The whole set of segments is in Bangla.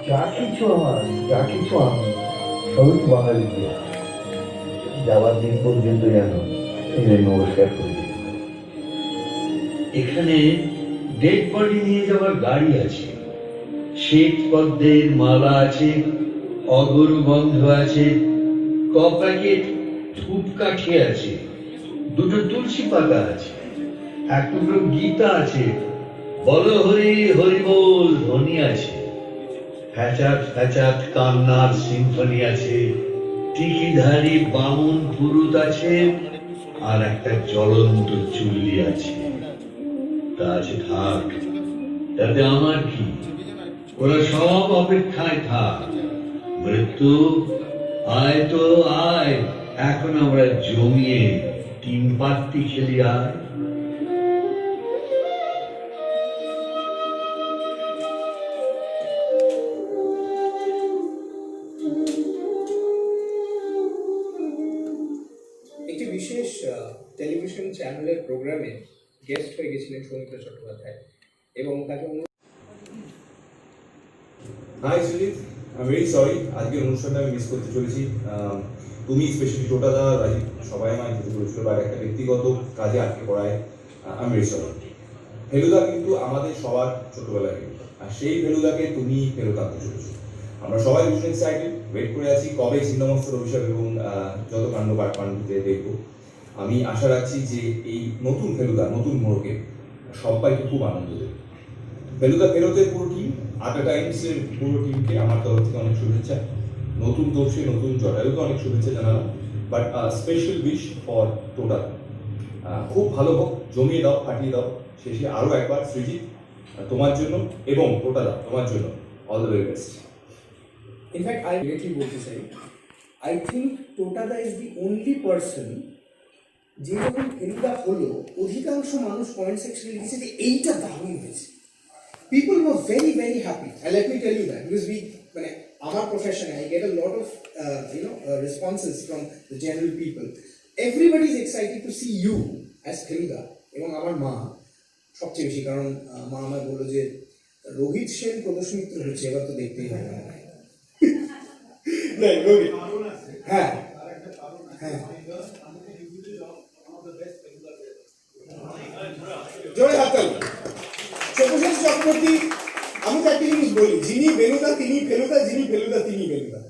যা কিছু আমার, যা কিছু আমি, সবই তো বাঙালি দিয়ে যাওয়ার দিন পর্যন্ত যেন নমস্কার করে দিই। এখানে ডেড বডি নিয়ে যাওয়ার গাড়ি আছে, শ্বেত পদ্মের মালা আছে, অগরু গন্ধ আছে, ক প্যাকেট ধূপকাঠি আছে, দুটো তুলসী পাতা আছে, এক টুকরো গীতা আছে, বল হরি হরি বল ধ্বনি আছে, ফ্যাচাত ফ্যাচাত কান্নার সিম্ফনি আছে, টিকিধারী বামন পুরুত আছে, আর একটা জ্বলন্ত চুল্লি আছে। তা আছে থাক, তাতে আমার কি, ওরা সব অপেক্ষায় থাক। মৃত্যু আয় তো আয়, এখন আমরা জমিয়ে তিন পাত্তি খেলি। আয় একটি বিশেষ টেলিভিশন চ্যানেলের প্রোগ্রামে গেস্ট হয়ে গেছিলেন সৌমিত্র চট্টোপাধ্যায় এবং তাকে hi Sujit, I am very sorry আজকের অনুষ্ঠানটা আমি মিস করতে চলেছি। তুমি স্পেশালি টোটাদা, রাজীব সবাই আমায় যেতে বলেছিল, বা একটা ব্যক্তিগত কাজে আটকে পড়ায় I am very sorry. Feluda কিন্তু আমাদের সবার ছোটবেলার ফেলুদা, আর সেই ফেলুদাকে তুমি ফেরত আনতে চলেছো। আমরা সবাই ভীষণ এক্সাইটেড, ওয়েট করে আছি কবে ছিন্নমস্তার অভিষেক এবং যত কাণ্ড পাণ্ডুতে দেখবো। আমি আশা রাখছি যে এই নতুন ফেলুদা নতুন মোড়কে সবাইকে খুব আনন্দ দেবে। ফেলুদা ফেরতের পুরো টিম, আটা টাইমসের পুরো টিমকে আমার তরফ থেকে অনেক শুভেচ্ছা। নতুন তপসে নতুন জটায়ুকে অনেক শুভেচ্ছা জানালাম, but special wish for total. খুব ভালো হোক, জমিয়ে দাও, ফাটিয়ে দাও। শেষে আরও একবার সৃজিত তোমার জন্য এবং টোটাদা তোমার জন্য all the very best. In fact I directly বলতে চাই, আই থিঙ্ক টোটাদা ইজ দি অনলি পার্সন যে যখন ফেলুদা হলো অধিকাংশ মানুষ কমেন্ট সেকশনে লিখেছে যে এইটা দারুণ হয়েছে। People were very, very happy. And let me tell you that, because our profession, I get a lot of, responses from the general people. Everybody is excited to see you as Feluda. এবং আমার মা সবচেয়ে বেশি, কারণ মা আমায় বললো যে রোহিত সেন প্রদোষ মিত্র হচ্ছে, এবার তো দেখতেই হবে। হ্যাঁ হ্যাঁ, জোরে হাততালি। সব্যসাচী চক্রবর্তী, আমি তো একটা জিনিস বলি, যিনি বেলুদা তিনি ফেলুদা, যিনি ফেলুদা তিনি বেলুদা।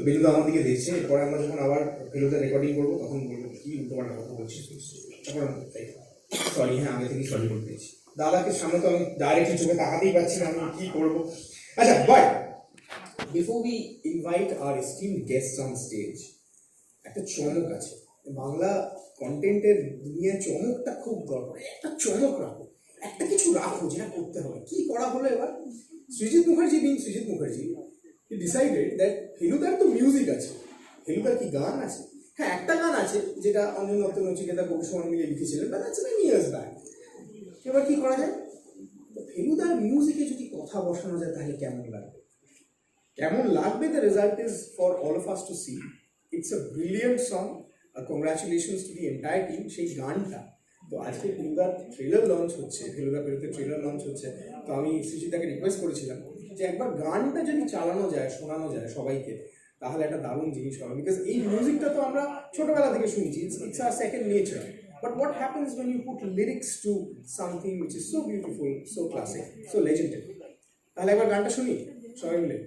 বেলুদা আমার দিকে দেখছে, এরপরে আমরা যখন আবার ফেলুদা রেকর্ডিং করবো তখন বলবো কি উল্টোপাল্টা কথা বলছিস। সরি, হ্যাঁ, আগে থেকে সরি বলতে পেরেছি। দাদাকে সামনে তো আমি ডাইরেক্টলি চোখে তাকাতেই পাচ্ছি না, আমি কি করবো। আচ্ছা, but before we invite our esteemed guests on stage, একটা চমক আছে বাংলা কন্টেন্টের দুনিয়ার, চমকটা খুব দরকার। একটা চমক রাখো, একটা কিছু রাখো যেটা করতে হবে। কি করা হলো এবার? Srijit Mukherjee being Srijit Mukherjee, he decided that ফেলুদার তো মিউজিক আছে, ফেলুদার কি গান আছে? হ্যাঁ, একটা গান আছে যেটা অঞ্জন দত্ত নচিকেতা কবি সুমন মিলে লিখেছিলেন, but that's many years back. এবার কি করা যায়? ফেলুদার মিউজিকে যদি কথা বসানো যায় তাহলে কেমন লাগবে? কেমন লাগবে, the result is for all of us to see. It's a brilliant song, congratulations to the entire team. সেই গানটা তো আজকে ফেলুদার ট্রেলার লঞ্চ হচ্ছে, ফেলুদা ফেরতে ট্রেলার লঞ্চ হচ্ছে, তো আমি সুচিতাকে রিকোয়েস্ট করেছিলাম যে একবার গানটা যদি চালানো যায়, শোনানো যায় সবাইকে, তাহলে একটা দারুণ জিনিস হবে। বিকজ এই মিউজিকটা তো আমরা ছোটবেলা থেকে শুনছি, it's our second nature. But what happens when you put lyrics to something which is so beautiful, so classic, so legendary? তাহলে একবার গানটা শুনি সবাই মিলে।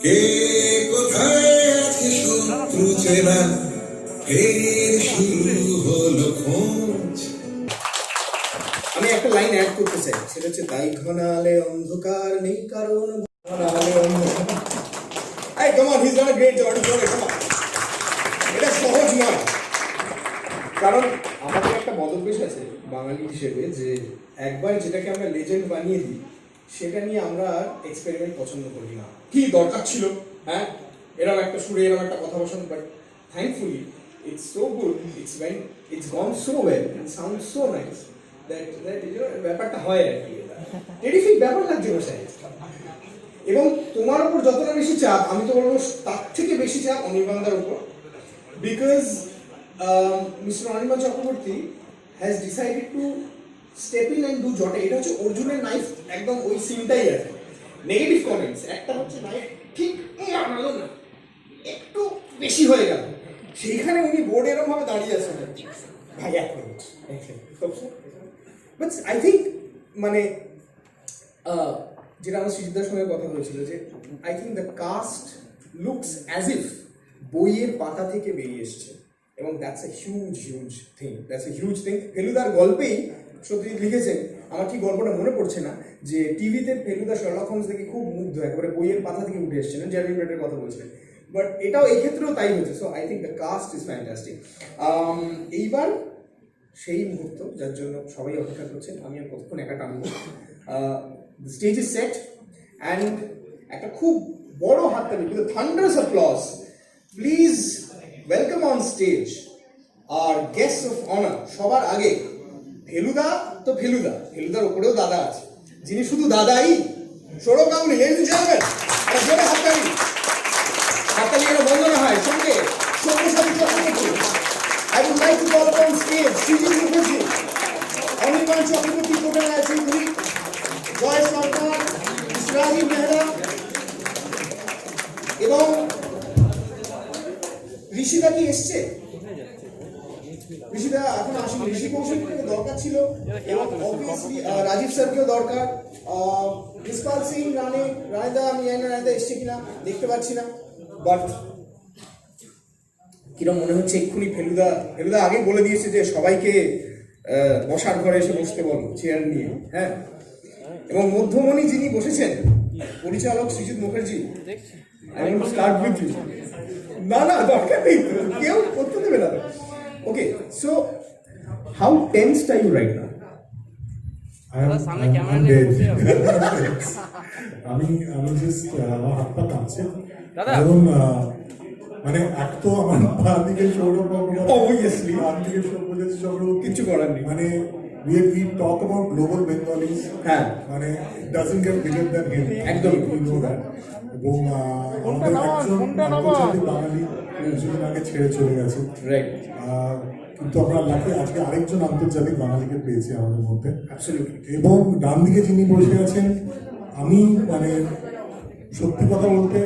কে কোথায় আছে শত্রু চেনা, ফের শুরু হলো খোঁজ। আমি একটা লাইন অ্যাড করতে চাই, সেটা হচ্ছে তাই ঘনালে অন্ধকার নেই কারণ ঘনালে অন্ধকার। এই come on, he is done a great job, come on. এটা সহজ নয়, কারণ আমাদের একটা মতভেদ আছে বাঙালি হিসেবে যে একবার যেটাকে আমরা লেজেন্ড বানিয়ে দিই সেটা নিয়ে আমরা এক্সপেরিমেন্ট পছন্দ করি না। কি দরকার ছিল, হ্যাঁ, এরকম একটা সুরে এরকম একটা কথা বসানো, but thankfully it's so good, it's gone so well, it sounds so nice that ব্যাপারটা হয় আর কি। টেরিফিক ব্যাপার লাগছে বসে আছে। এবং তোমার উপর যতটা বেশি চাপ, আমি তো বলবো তার থেকে বেশি চাপ অনির্বাণদার উপর, because mister Anirban Chakraborty has decided to step in and do জটে। এটা হচ্ছে অর্জুনের নাইফ, একদম ওই সিনটাই আছে। নেগেটিভ কমেন্টস, একটা হচ্ছে নাইফ ঠিক মারলো না, একটু বেশি হয়ে গেল, সেইখানে উনি বোর্ড এরকম ভাবে দাঁড়িয়ে আছেন, ভাই এক মিনিট বাট আই থিঙ্ক মানে যেটা আমার সৃজিতার সঙ্গে কথা হয়েছিল, যে I think the cast looks as if বইয়ের পাতা থেকে বেরিয়ে এসছে, এবং দ্যাটস এ হিউজ থিং। ফেলুদার গল্পেই সত্যজিৎ লিখেছেন, আমার ঠিক গল্পটা মনে পড়ছে না, যে টিভিতে ফেলুদা শার্লক হোমস দেখে খুব মুগ্ধ, একেবারে বইয়ের পাতা থেকে উঠে এসেছিলেন, জেরেমি ব্রেটের কথা বলছিলেন, বাট এটাও এই ক্ষেত্রেও তাই হয়েছে। So I think the cast is fantastic. এইবার সেই মুহূর্ত যার জন্য সবাই অপেক্ষা করছেন, আমি আর কতক্ষণ একা টানবো। The stage is set and একটা খুব বড় হাততালি with thunderous applause, please welcome on stage our guest of honour. সবার আগে ফেলুদা তো ফেলুদার উপরেও দাদা আছে, যিনি শুধু দাদাই, Sourav Ganguly. Ladies and gentleman, একটা জোরে হাততালি যেন বন্ধ না হয়। সঙ্গে Sabyasachi Chakraborty, I would like to call upon stage Srijit Mukherjee, Anirban Chakraborty কোটায় আছে, জয় সরকার, রাজীব মেহরা এবং ঋষিদা কি এসছে? ঋষিদা এখন আসেনি, ঋষি কৌশলকে দরকার ছিল, এবং অবভিয়াসলি রাজীব স্যারকেও দরকার। ইসপাল সিং, রানেদা, আমি জানি না রানেদা এসছে কিনা, দেখতে পাচ্ছি না, বাট কিরম মনে হচ্ছে এক্ষুনি ফেলুদা আগে বলে দিয়েছে যে সবাইকে বসার ঘরে এসে বসতে বলো, চেয়ার নিয়ে। হ্যাঁ, এবং মধ্যমণি যিনি বসেছেন, পরিচালক Srijit Mukherjee, start with you. না দরকার নেই, কেউ করতে দেবে না। Okay, so how tensed are you right now? আমি জাস্ট আমার হাত পা কাঁপছে, কারণ মানে এক তো আমার বাঁ দিকে সৌরভ, অবভিয়াসলি বাঁ দিকে সব্যসাচী চক্রবর্তী, কিছু করার নেই। মানে we talk about global Bengalis, হ্যাঁ, মানে it doesn't get bigger than him, একদম। we know that। এবং আমাদের একজন আন্তর্জাতিক বাঙালি কিছুদিন আগে ছেড়ে চলে গেছে, রাইট, কিন্তু আমরা লাকি আজকে আরেকজন আন্তর্জাতিক বাঙালিকে পেয়েছি আমাদের মধ্যে। অ্যাবসলিউটলি। এবং ডান দিকে যিনি বসে আছেন, আমি মানে সত্যি কথা বলতে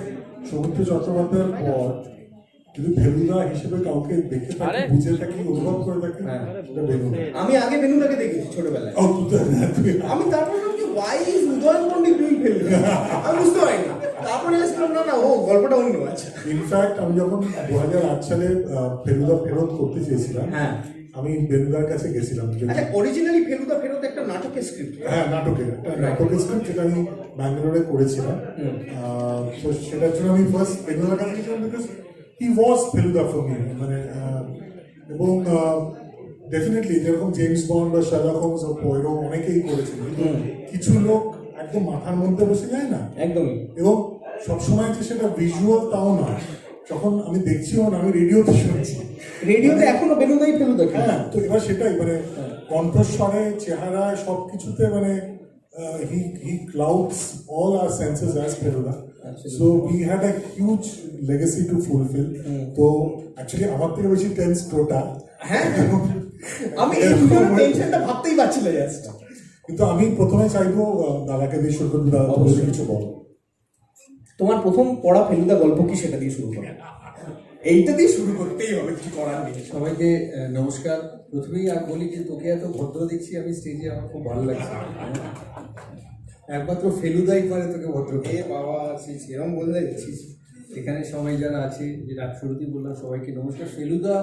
সৌমিত্র চট্টোপাধ্যায়ের পর কিন্তু ফেলুদা হিসেবে কাউকে দেখে থাকি, বুঝে থাকি, অনুভব করে থাকি, সেটা বেলুদা। আমি আগে বেনুদাকে দেখেছি ছোটবেলায়, ও, আমি তারপর why is Udayan Pandit doing Feluda, আমি বুঝতে পারিনি। তারপরে এসেছিলাম না ও গল্পটা অন্য আছে। ইনফ্যাক্ট আমি যখন 2008 সালে ফেলুদা ফেরত করতে চেয়েছিলাম, হ্যাঁ, আমি বেলুদার কাছে গেছিলাম। আচ্ছা, অরিজিনালি ফেলুদা ফেরত একটা নাটকের স্ক্রিপ্ট। হ্যাঁ, নাটকের স্ক্রিপ্ট, যেটা আমি ব্যাঙ্গালোরে করেছিলাম। তো সেটার জন্য আমি ফার্স্ট বেলুদার কাছে গেছিলাম, because he was Feluda for me. মানে এবং ডেফিনেটলি যেরকম জেমস বন্ড বা শার্লক হোমস বা পয়রো অনেকেই করেছেন, কিন্তু কিছু লোক একদম মাথার মধ্যে বসে যায় না, একদমই। এবং সবসময় যে সেটা ভিজুয়াল তাও নয়। যখন আমি দেখছিও না, আমি রেডিওতে শুনছি, রেডিওতে এখনো বেনুদাই ফেলুদা। হ্যাঁ, তো এবার সেটাই মানে কণ্ঠস্বরে, চেহারায়, সব কিছুতে মানে he clouds all our senses as Feluda. So we had a huge legacy to fulfill. তো অ্যাকচুয়ালি আমার থেকে বেশি টেন্স টোটা। হ্যাঁ, আমি এই দুটোর টেনশনটা ভাবতেই পারছি না জাস্ট। কিন্তু আমি প্রথমে চাইবো দাদাকে দিয়ে শুরু করবো, দাদা অবশ্যই কিছু বলো। তোমার প্রথম পড়া ফেলুদা গল্প কি, সেটা দিয়ে শুরু করো। এইটা দিয়ে শুরু করতেই হবে, কি করার নেই। সবাইকে নমস্কার। প্রথমেই আর বলি যে তোকে এত ভদ্র দেখছি আমি স্টেজে, আমার খুব ভালো লাগছে। একমাত্র ফেলুদাই পারে তোকে ভদ্র। এ বাবা, সেরকম বললে যাচ্ছিস। এখানে সবাই যারা আছে, যে রাত শুরুতেই বললাম সবাইকে নমস্কার। ফেলুদা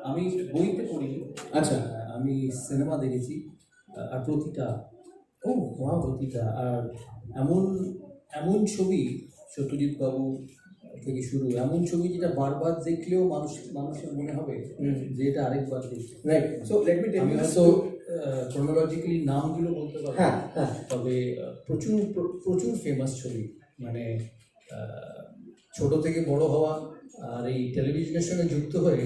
আমি বইতে পড়িনি, আচ্ছা, আমি সিনেমা দেখেছি, আর প্রতিটা আর এমন ছবি, সত্যজিৎ বাবু থেকে শুরু, এমন ছবি যেটা বারবার দেখলেও মানুষের মনে হবে যে এটা আরেকবার দেখি। Right. So let me tell আমি ইউ হয়তো ক্রোনোলজিক্যালি নামগুলো বলতে পারবো, হ্যাঁ, তবে প্রচুর ফেমাস ছবি। মানে ছোট থেকে বড় হওয়া আর এই টেলিভিশনের সঙ্গে যুক্ত হয়ে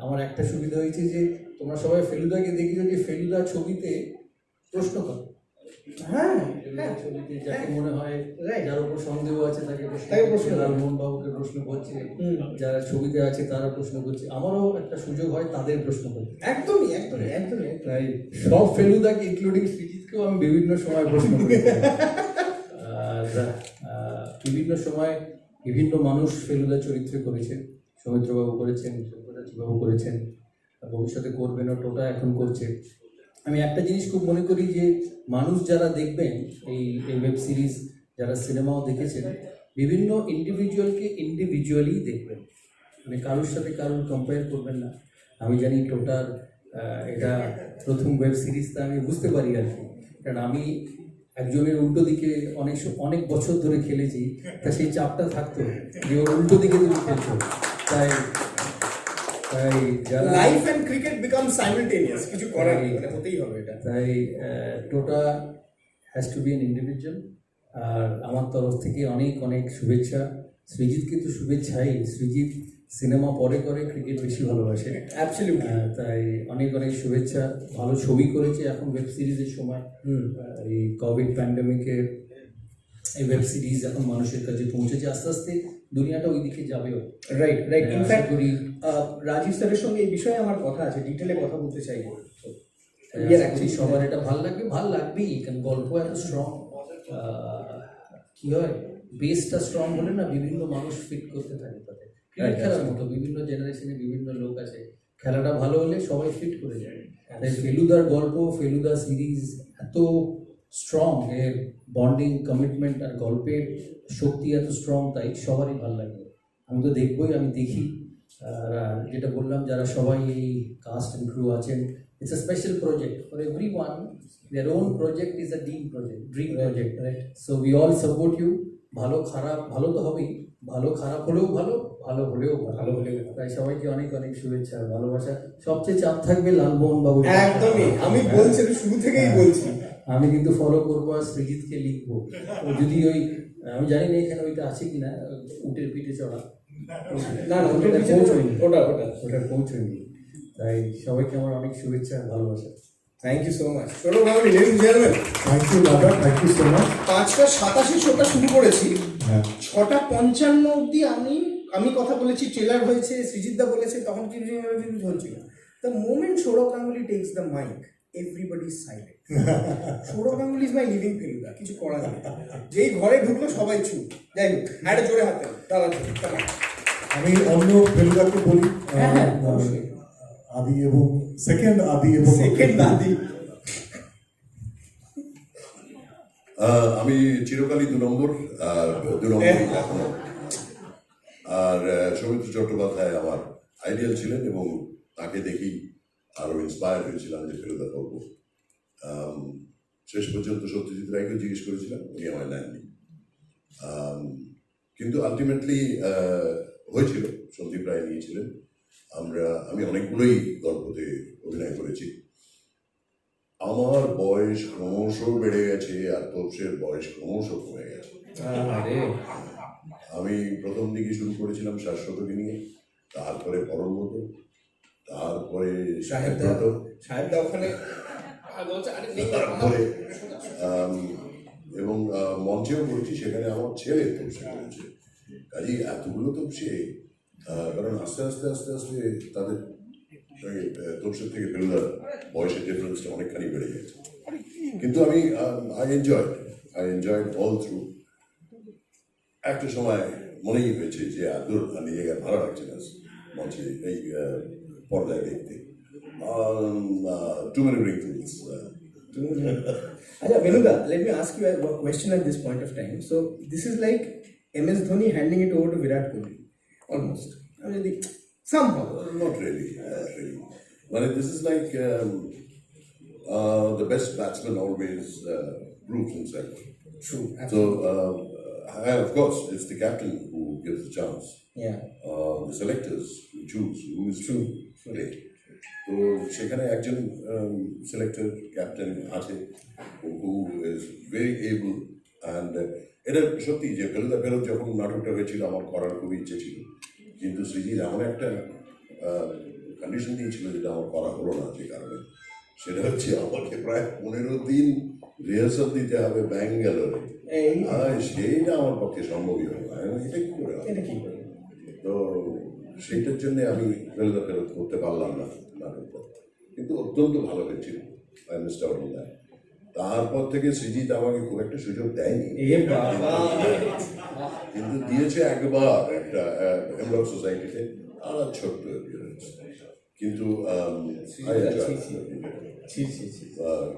আমার একটা সুবিধা হয়েছে যে তোমরা সবাই ফেলুদাকে দেখি, যে ফেলুদা ছবিতে প্রশ্ন করো, হ্যাঁ টেলিভিশন ছবিতে যাকে মনে হয় Right. যার উপর সন্দেহ আছে তাকে প্রশ্ন তাকে প্রশ্ন করছে, করে। লালমোহন বাবুকে প্রশ্ন করছে, যারা ছবিতে আছে তারা প্রশ্ন করছে, আমারও একটা সুযোগ হয় তাদের প্রশ্ন করতে। একদমই একদমই একদমই তাই সব ফেলুদাকে ইনক্লুডিং সৃজিতকেও আমি বিভিন্ন সময় প্রশ্ন করি। আর বিভিন্ন সময় বিভিন্ন মানুষ ফেলুদা চরিত্রে করেছেন, সৌমিত্রবাবু করেছেন, সব্যসাচীবাবু করেছেন, ভবিষ্যতে করবেন, ও টোটা এখন করছে। আমি একটা জিনিস খুব মনে করি যে মানুষ যারা দেখবেন এই ওয়েব সিরিজ, যারা সিনেমাও দেখেছেন, বিভিন্ন ইন্ডিভিজুয়ালকে ইন্ডিভিজুয়ালি দেখবেন, মানে কারোর সাথে কারোর কম্পেয়ার করবেন না। আমি জানি টোটার এটা প্রথম ওয়েব সিরিজটা আমি বুঝতে পারি আর কি, কারণ আমি একজনের উল্টো দিকে অনেক বছর ধরে খেলেছি, তা সেই চাপটা থাকতো যে ওর উল্টো দিকে তুমি খেলছো। তাই তাই যারা life and cricket become simultaneous, কিছু করার নেই, মানে হতেই হবে এটা। তাই Tota has to be an individual. আর আমার তরফ থেকে অনেক অনেক শুভেচ্ছা। সৃজিতকে তো শুভেচ্ছাই, সৃজিত সিনেমা পরে করে, ক্রিকেট বেশি ভালোবাসে। অ্যাবসলিউটলি। তাই অনেক অনেক শুভেচ্ছা। ভালো ছবি করেছে এখন ওয়েব সিরিজের সময়। এই কোভিড প্যান্ডেমিকের এই ওয়েব সিরিজ এখন মানুষের কাছে পৌঁছেছে, আস্তে আস্তে দুনিয়াটা ওই দিকে যাবেও। Right right. আশা ইনফ্যাক্ট করি রাজীব স্যারের সঙ্গে এই বিষয়ে আমার কথা আছে, ডিটেলে কথা বলতে চাইবো। অ্যাকচুয়ালি সবার এটা ভালো লাগবেই, কারণ গল্প এত স্ট্রং। কি হয়, বেসটা স্ট্রং হলে না বিভিন্ন মানুষ ফিট করতে থাকে তাতে। ক্রিকেট খেলার মতো বিভিন্ন জেনারেশনে বিভিন্ন লোক আছে, খেলাটা ভালো হলে সবাই ফিট করে যায়। তাই ফেলুদার গল্প, ফেলুদা সিরিজ এত স্ট্রং, এর বন্ডিং, কমিটমেন্ট আর গল্পের শক্তি এত স্ট্রং, তাই সবারই ভালো লাগবে। আমি তো দেখবই, আমি দেখি। আর যেটা বললাম, যারা সবাই এই কাস্ট অ্যান্ড ক্রু আছেন, it's a special project for everyone. Their own project is a dream project, right? So we all support you. ভালো খারাপ, ভালো তো হবেই, ভালো খারাপ হলেও ভালো, ভালো হলেও ভালো হলেও। তাই সবাইকে অনেক অনেক শুভেচ্ছা, ভালোবাসা। সবচেয়ে চাপ থাকবে লালমোহন বাবু। একদমই, আমি বলছি তো, শুরু থেকেই বলছি। আমি কিন্তু ফলো করবো আর সৃজিতকে লিখবো। ও যদি ওই, আমি জানি না এখানে ওইটা আছে কিনা, উটের পিঠে চড়া, না না, ওটা পৌঁছয়নি, ওটা পৌঁছয়নি। তাই সবাইকে আমার অনেক শুভেচ্ছা, ভালোবাসা। Thank you so much. ছোট ভাবি, ladies and gentleman, thank you দাদা, থ্যাংক ইউ সো মাচ। 5:87 শোটা শুরু করেছি, হ্যাঁ 6:55 অবধি আমি কথা বলেছি, ট্রেলার হয়েছে, সৃজিতদা বলেছে, তখন কিছু চলছিল। The moment Sourav Ganguly takes the mic, everybody is silent. Sourav Ganguly is my living Feluda, কিছু করার নেই। যেই ঘরে ঢুকলো সবাই চুপ। যাই হোক, একটা জোরে হাতে দাদা। আমি অন্য ফেলুদাকে বলি, হ্যাঁ, অবশ্যই। আদি এবং সেকেন্ড আদি এবং সেকেন্ড আদি। আমি চিরকালই 2 নম্বর, আর 2 নম্বর এখনো। আর সৌমিত্র চট্টোপাধ্যায় আমার আইডিয়াল ছিলেন এবং তাকে দেখেই আরো ইন্সপায়ার হয়েছিলাম যে ফেলুদা করবো। শেষ পর্যন্ত সত্যজিৎ রায়কেও জিজ্ঞেস করেছিলাম, উনি আমায় নেননি। কিন্তু আলটিমেটলি হয়েছিল, সন্দীপ রায় নিয়েছিলেন। আমি অনেকগুলোই গল্পতে অভিনয় করেছি। আমার বয়স ক্রমশ বেড়ে গেছে আর তোপসের বয়স ক্রমশ কমে গেছে। আমি প্রথম দিকে শুরু করেছিলাম শাশ্বতকে নিয়ে, তারপরে পরমব্রত, তারপরে সাহেবদা ওখানে তারপরে এবং মঞ্চেও করেছি, সেখানে আমার ছেলে তোপসে করেছে। কাজেই এতগুলো তোপসে, কারণ আস্তে আস্তে আস্তে আস্তে তাদের তোপসের থেকে ফেলুদার বয়সের ডিফারেন্সটা অনেকখানি বেড়ে গেছে। কিন্তু আমি আই এনজয়েড অল থ্রু। একটা সময় মনেই হয়েছে যে আদর নিজেকে ভালো লাগছে না মঞ্চে, এই পর্দায় দেখতে। Too many wrinkles. Acha, Venuda, let me ask you a question at this point of time. So this is like MS Dhoni handing it over to Virat Kohli, almost. I mean, somehow. Not really. Well, this is like the best batsman always proves himself. True. So, and of course, it's the captain who gives the chance. Yeah. The selectors who choose who is to play. তো সেখানে একজন সিলেক্টর ক্যাপ্টেন আছে who is very able. And এটা সত্যি যে ফেলুদা ফেরত যখন নাটকটা হয়েছিল আমার করার খুবই ইচ্ছে ছিল, কিন্তু সৃজিত এমন একটা কন্ডিশন দিয়েছিল যেটা আমার করা হলো না। যে কারণে সেটা হচ্ছে আমাকে প্রায় 15 দিন রিহার্সাল দিতে হবে ব্যাঙ্গালোরে এই সেইটা আমার পক্ষে সম্ভবই হবে না এটা কি করে হবে? এটা কি করে? তো সেইটার জন্য আমি ফেরত করতে পারলাম না নাটকটা, কিন্তু অত্যন্ত ভালো হয়েছিল মিস্টার অরুণা। তারপর থেকে সৃজিত আমাকে খুব একটা সুযোগ দেয়নি, এ বাবা, কিন্তু দিয়েছে একবার একটা হেমলক সোসাইটিতে আর ছোট্ট appearance। কিন্তু I enjoyed it. ছি ছি ছি।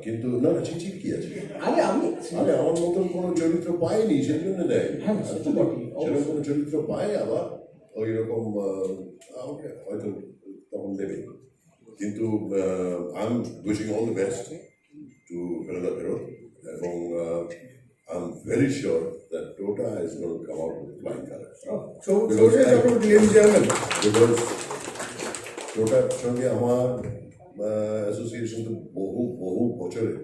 কিন্তু না না চিচির কি আছে, আরে আমি আরে আমার মতন কোনো চরিত্র পাইনি সেই জন্য দেয়, হ্যাঁ, সে তো বটেই, সেরকম কোনো চরিত্র পায় আবার ওই রকম আমাকে হয়তো তখন দেবে। কিন্তু I am wishing all the best to ফেরোদা ফেরত, এবং I am very sure that Tota is going to come out with flying colours. Because টোটার সঙ্গে আমার অ্যাসোসিয়েশন তো বহু বহু বছরের,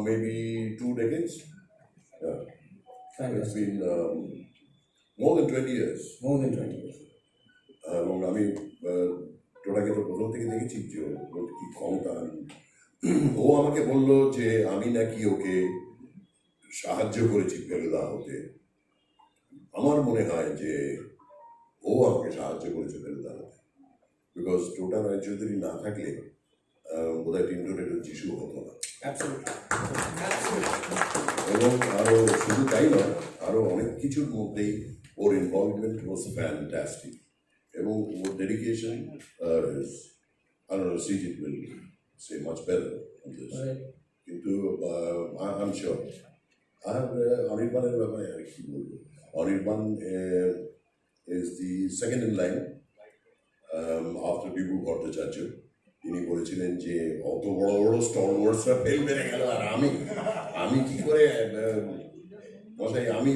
maybe 2 decades. Yeah. It's been more than 20 years. more than 20 years. এবং আমি টোটাকে তো প্রথম থেকে দেখেছি যে ওর কি ক্ষমতা। ও আমাকে বললো যে আমি নাকি ওকে সাহায্য করেছি ফেলুদা হতে। আমার মনে হয় যে ও আমাকে সাহায্য করেছে ফেলুদা হতে, বিকজ টোটা রায় চৌধুরী না থাকলে বোধহয় টিন্ডোরের যিশু হতো না। Absolutely. এবং আরো শুধু তাই নয়, আরো অনেক কিছুর মধ্যেই ওর ইনভলভমেন্ট ওয়াজ ফ্যান্টাস্টিক, এবং ওর dedication I don't know, Srijit will say much better on this. Right. কিন্তু I'm sure. অনির্বাণের ব্যাপারে আর কি বলবো, Anirban is the second in line after বিভু ভট্টাচার্য। তিনি বলেছিলেন যে অত বড় বড় স্টলওয়ার্ডসরা ফেল মেরে গেল, আর আমি কি করে মশাই, আমি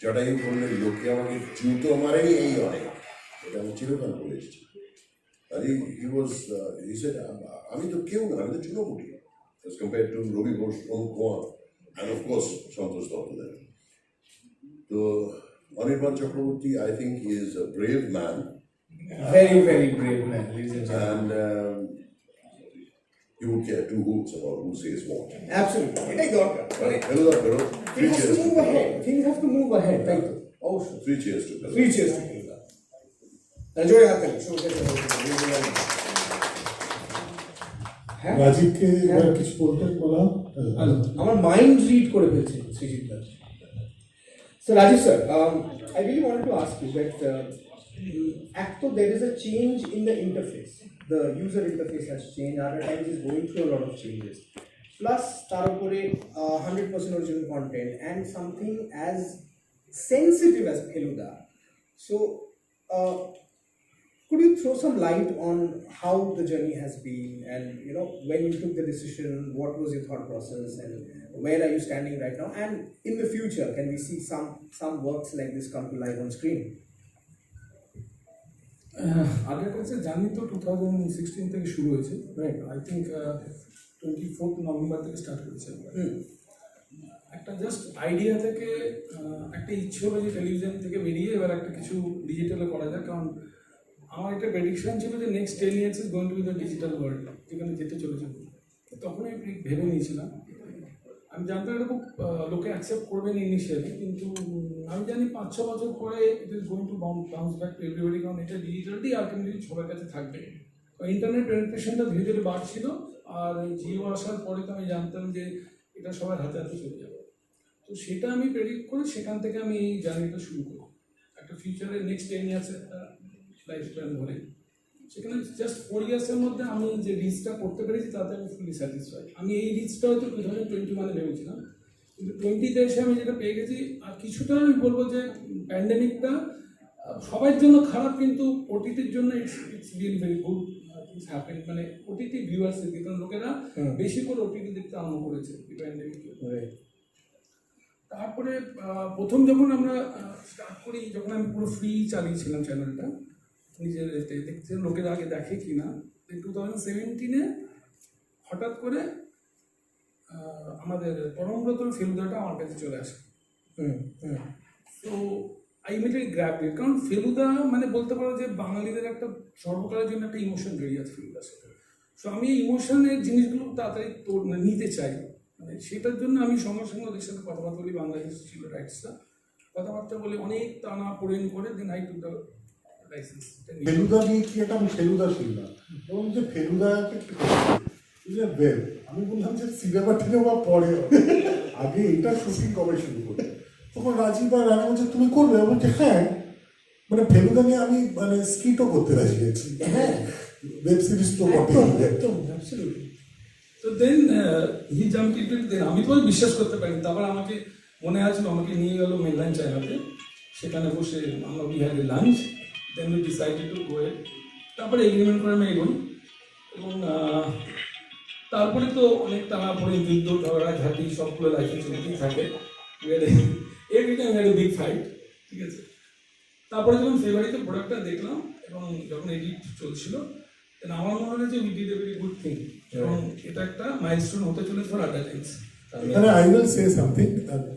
জটায়ু করলে লোকে আমাকে জুতো মারেনি, এই অনেক, এটা আমি চিরকাল বলে এসেছি। আমি তো কেউ না, আমি তো চুনোপুটি as compared to রবি ঘোষ, প্রমুখ কুমার, and of course সন্তোষ দত্তদের। তো Anirban Chakraborty, I think he is a brave man. Very, very brave man, ladies and gentlemen. And he would care two hoots about who says what. Absolutely. এটাই দরকার। মানে Fellowda Fellowda, things have to move ahead. Things have to move ahead, তাই তো? অবশ্যই। 3 cheers to Fellowda. 3 cheers to Fellowda. Enjoy হাততালি। হ্যাঁ, রাজীবকে এবার কিছু বলতেন বলা। আমার মাইন্ড রিড করে ফেলছে সৃজিত দা। So Rajiv sir, I really wanted to ask you that actually there is a change in the interface. The user interface has changed. Advertising is going through a lot of changes. Plus, tarapore 100% original content and something as sensitive as Fellowda. So, could you throw some light on how the journey has been, and you know when you took the decision, what was your thought process, and where are you standing right now? And in the future, can we see some works like this come to life on screen? আগের কাছে জানি তো 2016 থেকে শুরু হয়েছে, রাইট? আই থিঙ্ক 24 নভেম্বর থেকে স্টার্ট করেছে। একটা জাস্ট আইডিয়া থেকে একটা ইচ্ছে হলো যে টেলিভিশন থেকে বেরিয়ে এবার একটা কিছু ডিজিটালে করা যায়, কারণ আমার একটা প্রেডিকশন ছিল যে next 10 years is going two B the digital world, যেখানে যেতে চলেছে। তখনই ভেবে নিয়েছিলাম, আমি জানতাম এটা খুব লোকে অ্যাকসেপ্ট করবেন ইনিশিয়ালি, কিন্তু আমি জানি 5-6 বছর পরে it is going two bounce back to everybody, কারণ এটা ডিজিটালি আলটিমেটলি সবার কাছে থাকবে। ইন্টারনেট পেনিট্রেশনটা ধীরে ধীরে বাড়ছিল, আর জিও আসার পরে তো আমি জানতাম যে এটা সবার হাতে হাতে চলে যাবে। তো সেটা আমি প্রেডিক্ট করে সেখান থেকে আমি এই জার্নিটা শুরু করি, একটা ফিউচারে নেক্সট 10 years একটা লাইফ স্প্যান ধরে। সেখানে জাস্ট 4 years মধ্যে আমি যে রিচটা করতে পেরেছি তাতে আমি ফুলি স্যাটিসফাইড। আমি এই রিচটা হয়তো 2021 ভেবেছিলাম, কিন্তু 20-তে এসে আমি যেটা পেয়ে গেছি। আর কিছুটা আমি বলবো যে প্যান্ডেমিকটা সবার জন্য খারাপ, কিন্তু ওটিটির জন্য it's really very good things happen, মানে ওটিটি ভিউয়ার্সের দিকে, কারণ লোকেরা বেশি করে ওটিটি দেখতে আরম্ভ করেছে প্যান্ডেমিকে। তারপরে প্রথম যখন আমরা স্টার্ট করি, যখন আমি পুরো ফ্রি চালিয়েছিলাম চ্যানেলটা নিজের দেখতে, লোকেরা আগে দেখে কি না। 2017-এ হঠাৎ করে আমাদের পরমব্রত ফেলুদাটা আমার কাছে চলে আসে। তো আই ইমিডিয়েটলি গ্র্যাব ইট, কারণ ফেলুদা মানে বলতে পারো যে বাঙালিদের একটা সর্বকালের জন্য একটা ইমোশন জড়িয়ে আছে ফেলুদার সাথে। সো আমি এই ইমোশনের জিনিসগুলো তাড়াতাড়ি নিতে চাই। মানে সেটার জন্য আমি সঙ্গে সঙ্গে ওদের সাথে কথাবার্তা বলি, বাংলাদেশ ছিল রাইটসটা, কথাবার্তা বলে অনেক টানা পোড়েন করে then I to the licence. Feluda নিয়ে কি একটা আমি ফেলুদা শুনলাম এবং যে ফেলুদাকে কি করছে আমি বললাম যে সিনেমা টিনেমা পরে আগে এটা শুটিং কবে শুরু করবে, তখন রাজীব আর রানী বলছে তুমি করবে, আমি বলছি হ্যাঁ, মানে ফেলুদা নিয়ে আমি মানে স্কিটও করতে রাজি আছি, হ্যাঁ ওয়েব সিরিজ তো একদম অ্যাবসলিউটলি। তো দেন হি জাম্প ইনটু ইট। দেন আমি তো বিশ্বাস করতে পারিনি। তারপর আমাকে মনে আছে আমাকে নিয়ে গেল মেনল্যান্ড চায়নাতে, সেখানে বসে আমরা we had a lunch, then we decided to go. তারপরে এগ্রিমেন্ট করে আমি এগোই এবং তারপরে তো অনেক টানা পড়ে যুদ্ধ ঝগড়া ঝাঁটি সবগুলো লাইফে চলতেই থাকে। Every time had a big fight, ঠিক আছে। তারপরে যখন ফেব্রুয়ারিতে প্রোডাক্টটা দেখলাম এবং যখন এডিট চলছিল, আমার মনে হলো যে we did a very good thing এবং এটা একটা মাইলস্টোন হতে চলেছে ফর আদার টাইমস। মানে আই উইল সে সামথিং,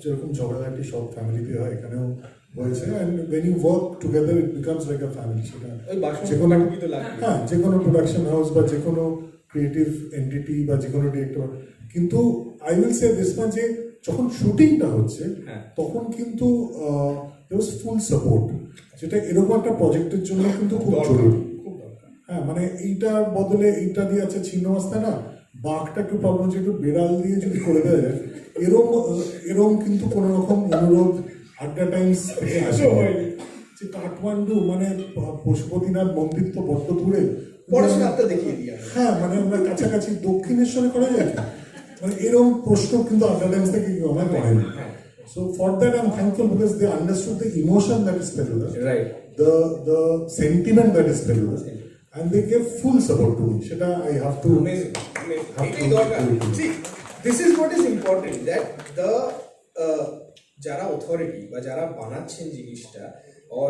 যেরকম ঝগড়াঝাটি সব ফ্যামিলিতে হয় এখানেও হয়েছে, and when you work together it becomes like a family. সেটা হ্যাঁ যে কোনো প্রোডাকশন হাউস বা যে কোনো ক্রিয়েটিভ এন্টিটি বা যে কোনো ডিরেক্টর, কিন্তু I will say this much যে যখন শুটিংটা হচ্ছে তখন কিন্তু ফুল সাপোর্ট, যেটা এরকম একটা প্রজেক্টের জন্য কিন্তু খুব জরুরি। হ্যাঁ মানে এইটার বদলে এইটা দিয়ে আছে ছিন্ন অবস্থায় না, বাঘটা একটু প্রবলেম হচ্ছে, একটু বেড়াল দিয়ে যদি করে দেওয়া যায় এরকম কিন্তু কোনো রকম অনুরোধ আড্ডা টাইমস থেকে আসে যে কাঠমান্ডু মানে পশুপতিনাথ মন্দির তো বড্ড দূরে, পড়াশোনাটা দেখিয়ে দিই। হ্যাঁ মানে আমরা কাছাকাছি দক্ষিণেশ্বরে করা যায়, মানে এরকম প্রশ্ন কিন্তু আড্ডা টাইমস থেকে আমার করেনি। So for that I'm thankful because they understood the emotion that is Feluda, Right. The sentiment that is Feluda, and they gave full support to me. Sheta I have to. Amazing. এটাই দরকার। See, this is what is important, that the যারা অথরিটি বা যারা বানাচ্ছেন জিনিসটা or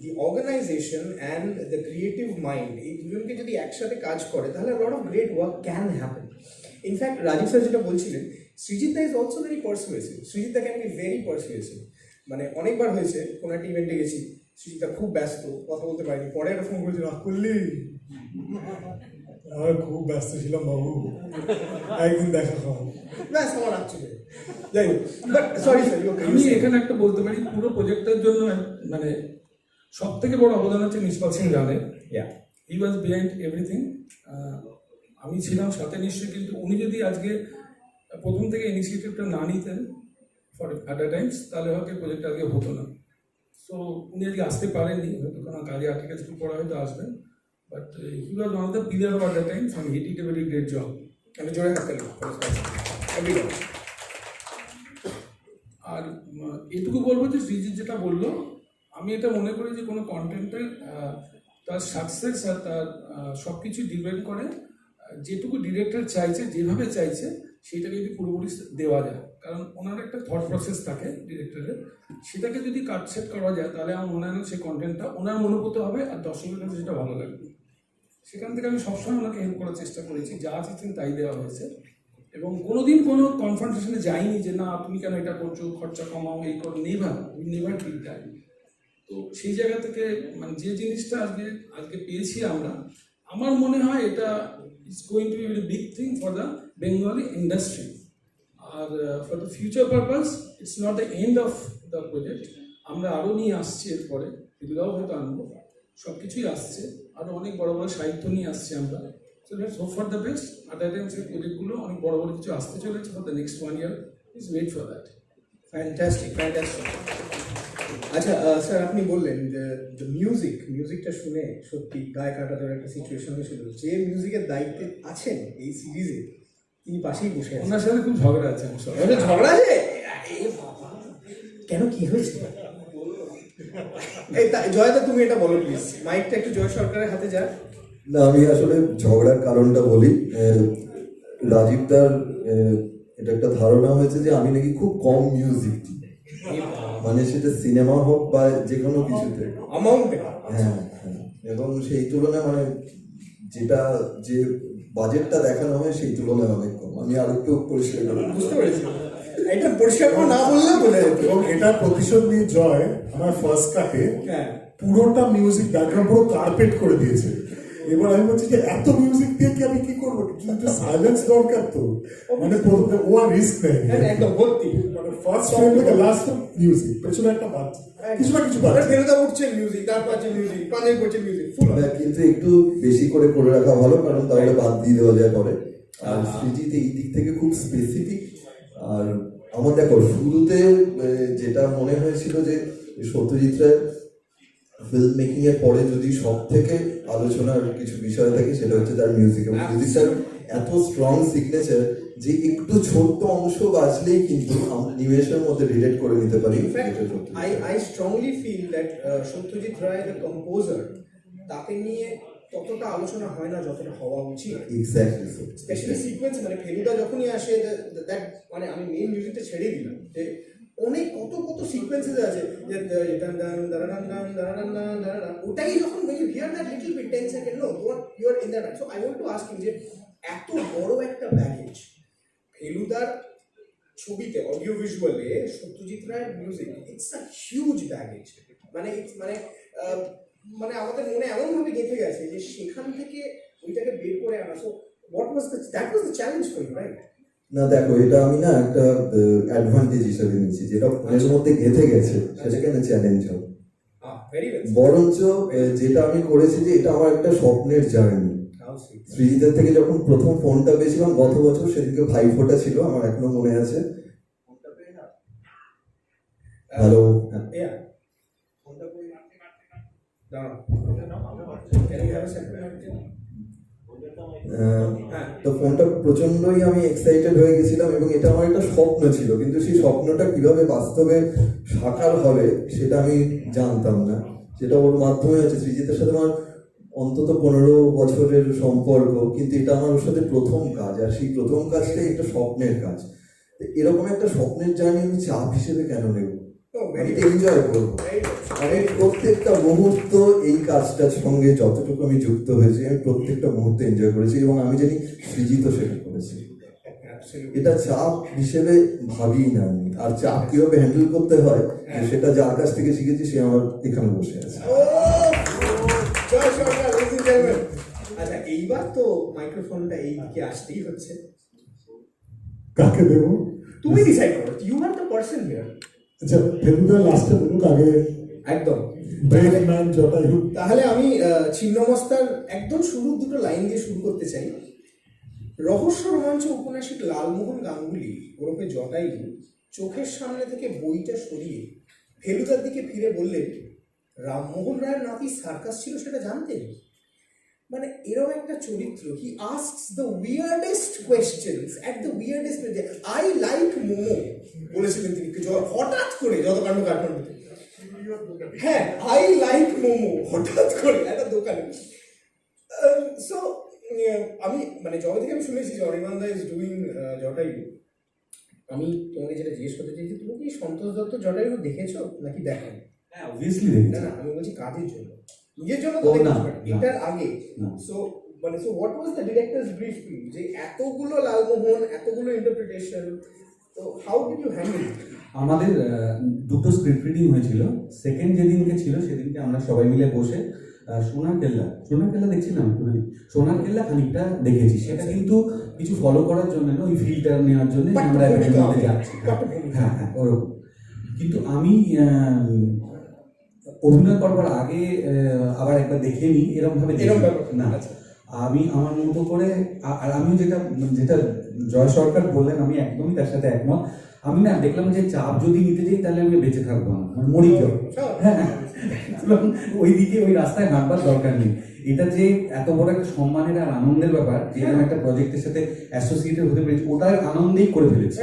the organization and the creative mind, এই দুজনকে যদি একসাথে কাজ করে তাহলে a lot of great work can happen. In fact, Rajiv sir যেটা বলছিলেন, সৃজিত দা is also very persuasive. Srijit the can be very persuasive. মানে অনেকবার হয়েছে কোনো একটা ইভেন্টে গেছি, সৃজিত দা খুব ব্যস্ত, কথা বলতে পারিনি, পরে একটা ফোন করেছিল, করলি আমার খুব ব্যস্ত ছিলাম বাবু, একদিন দেখা খাও, ব্যাস আমার আসছিল। যাই হোক, বাট সরি স্যার, আমি এখানে একটা বলতে পারি, পুরো প্রজেক্টের জন্য মানে সব থেকে বড় অবদান হচ্ছে নিষ্পাল সিং রানের। হি ওয়াজ বিহাইন্ড এভরিথিং। আমি ছিলাম সাথে নিশ্চয়ই, কিন্তু উনি যদি আজকে প্রথম থেকে ইনিশিয়েটিভটা না নিতেন ফর আদার টাইমস, তাহলে হয়তো প্রজেক্ট আজকে হতো না। সো উনি আজকে আসতে পারেননি, হয়তো কোনো কাজে আটকে গেছে, পরে হয়তো আসবেন, but he was one of the pillar of other Times and he did a very great job. আমি জোরে হাত তালি এভরিওয়ান। আর এটুকু বলবো যে সৃজিত যেটা বললো, আমি এটা মনে করি যে কোনো কন্টেন্টের তার সাকসেস আর তার সব কিছু ডিপেন্ড করে যেটুকু ডিরেক্টর চাইছে, যেভাবে চাইছে সেটাকে যদি পুরোপুরি দেওয়া যায়। কারণ ওনার একটা থট প্রসেস থাকে ডিরেক্টরের, সেটাকে যদি কাটছেট করা যায় তাহলে আমার মনে হয় না সেই কন্টেন্টটা ওনার মনোভূত হবে আর দর্শকের কাছে সেটা ভালো লাগবে। সেখান থেকে আমি সবসময় ওনাকে হেল্প করার চেষ্টা করেছি, যা চেয়েছেন তাই দেওয়া হয়েছে, এবং কোনোদিন কোনো কনফ্রন্টেশনে যাইনি যে না তুমি কেন এটা করছো, খরচা কমাও, এই করো, নেভার ডিড দ্যাট। তো সেই জায়গা থেকে মানে যে জিনিসটা আজকে পেয়েছি আমরা, আমার মনে হয় এটা it's going to be very big thing for the Bengali industry. আর for the future purpose it's not the end of the project. আমরা আরও নিয়ে আসছি, এরপরে এগুলোও হয়তো আনবো, সব কিছুই আসছে, আরও অনেক বড় বড় সাহিত্য নিয়ে আসছি আমরা। So let's hope for the best. Other times এই প্রজেক্টগুলো অনেক বড় বড় কিছু আসতে চলেছে for the next 1 year। Is wait for that. Fantastic, fantastic. আচ্ছা স্যার, আপনি বললেন যে মিউজিকটা শুনে সত্যি গায়ে কাটা দেওয়ার একটা সিচুয়েশন হয়েছিল। যে মিউজিকের দায়িত্বে আছেন এই সিরিজে, তিনি পাশেই বসে আছেন। ওনার সাথে খুব ঝগড়া আছে। ঝগড়া আছে কেন, কি হয়েছে? এই জয়দা তুমি এটা বলো প্লিজ, মাইকটা একটু জয় সরকারের হাতে যাক। না, আমি আসলে ঝগড়ার কারণটা বলি। রাজীবদার এটা একটা ধারণা হয়েছে যে আমি নাকি খুব কম মিউজিক দিই, মানে সেটা সিনেমা হোক বা যে কোনো কিছুতে। হ্যাঁ, এবং সেই তুলনায় মানে যে বাজেটটা দেখানো হয় সেই তুলনায় অনেক কম। আমি আর একটু পরিষ্কার করি, বুঝতে পেরেছি, এটা পরিষ্কার না বললেও বলে যেত। এবং এটা প্রতিশোধ নিয়ে জয় আমার ফার্স্ট কাটে পুরোটা মিউজিক ব্যাকগ্রাউন্ড পুরো কার্পেট করে দিয়েছে, এবার আমি বলছি যে এত মিউজিক দিয়ে কি আমি কি করবো, কিন্তু সাইলেন্স দরকার তো, মানে প্রথমে ও আর রিস্ক নেয়, একদম ভর্তি মানে ফার্স্ট ফ্রেম থেকে লাস্ট মিউজিক, পেছনে একটা বাচ্চা কিছু না কিছু বাচ্চা ফেরোদা উঠছে মিউজিক, তারপর আছে মিউজিক, পাঞ্জাবি করছে মিউজিক, ফুল কিন্তু একটু বেশি করে রাখা ভালো, কারণ তাহলে বাদ দিয়ে দেওয়া যায় পরে। আর সৃজিত এই দিক থেকে খুব স্পেসিফিক। আর আমার দেখো শুরুতে যেটা মনে হয়েছিল যে সত্যজিৎ রায় ফিল্ম মেকিং এর পরে যদি সব থেকে আলোচনার কিছু বিষয় থাকে সেটা হচ্ছে তার মিউজিক, এবং মিউজিকটার এত স্ট্রং সিগনেচার যে একটু ছোট্ট অংশ বাজলেই কিন্তু আমরা নিমেষের মধ্যে রিলেট করে নিতে পারি। I strongly feel that Satyajit Ray the composer, তাকে নিয়ে ততটা আলোচনা হয় না যতটা হওয়া উচিত। এক্স্যাক্টলি, স্পেশালি সিকোয়েন্স, মানে ফেলুদা যখনই আসে, দ্যাট মানে আমি মেইন মিউজিকটা ছেড়ে দিলাম, যে অনেক কত সিকোয়েন্সেস আছে যে ওটাই যখন when you hear that little bit 10 second, no, you are in that. So I want to ask you যে এত বড় একটা ব্যাগেজ ফেলুদার ছবিতে অডিও ভিজুয়ালে সত্যজিৎ রায়ের music, it's a huge baggage, মানে মানে আমাদের মনে এমন ভাবে গেঁথে গেছে যে সেখান থেকে ওইটাকে বের করে আনা। So that was the challenge for you, right? না দেখো, এটা আমি না একটা অ্যাডভান্টেজ হিসেবে নিচ্ছি, যেটা ফোনের মধ্যে গেঁথে গেছে সেটা কেন চ্যালেঞ্জ হবে, বরঞ্চ যেটা আমি করেছি যে এটা আমার একটা স্বপ্নের জার্নি। সৃজিতের থেকে যখন প্রথম ফোনটা পেয়েছিলাম গত বছর, সেদিনকে ভাইফোঁটা ছিল, আমার এখনো মনে আছে। হ্যালো, তো ফোনটা প্রচন্ডই আমি এক্সাইটেড হয়ে গেছিলাম, এবং এটা আমার একটা স্বপ্ন ছিল, কিন্তু সেই স্বপ্নটা কিভাবে বাস্তবে সাকার হবে সেটা আমি জানতাম না। সেটা ওর মাধ্যমে হচ্ছে, সৃজিতের সাথে আমার অন্তত 15 বছরের সম্পর্ক, কিন্তু এটা আমার ওর সাথে প্রথম কাজ, আর সেই প্রথম কাজটাই একটা স্বপ্নের কাজ। এরকম একটা স্বপ্নের জার্নি আমি চাপ হিসেবে কেন নেব, আমি এনজয় করবো। আমি প্রত্যেকটা মুহূর্ত এই কাজটার সঙ্গে যতটুকু আমি যুক্ত হয়েছি, আমি প্রত্যেকটা মুহূর্তে এনজয় করেছি, এবং আমি জানি সৃজিত সেটা করেছি। এটা চাপ হিসেবে ভাবি না আমি, আর চাপ কিভাবে হ্যান্ডেল করতে হয় সেটা যার কাছ থেকে শিখেছি সে আমার এখানে বসে আছে। আচ্ছা, এইবার তো মাইক্রোফোনটা এই দিকে আসতেই হচ্ছে, কাকে দেবো তুমি ডিসাইড করো, you are the person here. আচ্ছা, ফেলুদা লাস্টে বলুক আগে, একদম ব্রেভ ম্যান জটায়ু। তাহলে আমি ছিন্নমস্তার একদম শুরুর দুটো লাইন দিয়ে শুরু করতে চাই। রহস্য রোমাঞ্চ উপন্যাসিক লালমোহন গাঙ্গুলি ওরফে জটায়ু চোখের সামনে থেকে বইটা সরিয়ে ফেলুদার দিকে ফিরে বললেন, রামমোহন রায়ের নাতি সার্কাস ছিল সেটা জানতেন? মানে এরকম একটা চরিত্র, he asks the weirdest questions at the weirdest place. I like momo বলেছিলেন তিনি হঠাৎ করে, যত কাণ্ড কাঠমান্ডুতে। হ্যাঁ, আই লাইক মোমো হঠাৎ করে একটা দোকানে। সো আমি মানে যবে থেকে আমি শুনেছি যে অনির্বাণ ইজ ডুইং জটায়ু, আমি তোমাকে যেটা জিজ্ঞেস করতে চাইছি, তুমি কি সন্তোষ দত্ত জটায়ু দেখেছো নাকি দেখো? হ্যাঁ, অবভিয়াসলি দেখেছি। না, আমি বলছি কাজের জন্য, নিজের জন্য তো দেখেছি, এটার আগে। সো মানে so what was the director's brief to you, যে এতগুলো লালমোহন, এতগুলো ইন্টারপ্রিটেশন, তো how did you handle it? আমাদের দুটো স্ক্রিপ্ট রিডিং হয়েছিল। সেকেন্ড যেদিনকে ছিল সেদিনকে আমরা সবাই মিলে বসে সোনার কেল্লা দেখছিলাম, সোনার কেল্লা খানিকটা দেখেছি। সেটা কিন্তু কিছু ফলো করার জন্য না, ওই ফিল্টার নেওয়ার জন্য আমরা যাচ্ছি। হ্যাঁ হ্যাঁ, ওরকম। কিন্তু আমি অভিনয় করবার আগে আবার একবার দেখে নিই, এরকম ভাবে না, আমি আমার মতো করে। আর আমি যেটা জয় সরকার বললেন, আমি একদমই তার সাথে একমত। আমি না দেখলাম যে চাপ যদি নিতে যাই তাহলে আমি বেঁচে থাকবো না, মানে মরি যাবো। হ্যাঁ, ওই দিকে ওই রাস্তায় হাঁটবার দরকার নেই। এটা যে এত বড় একটা সম্মানের আর আনন্দের ব্যাপার, যে আমি একটা প্রজেক্টের সাথে অ্যাসোসিয়েটেড হতে পেরেছি, ওটার আনন্দেই করে ফেলেছি।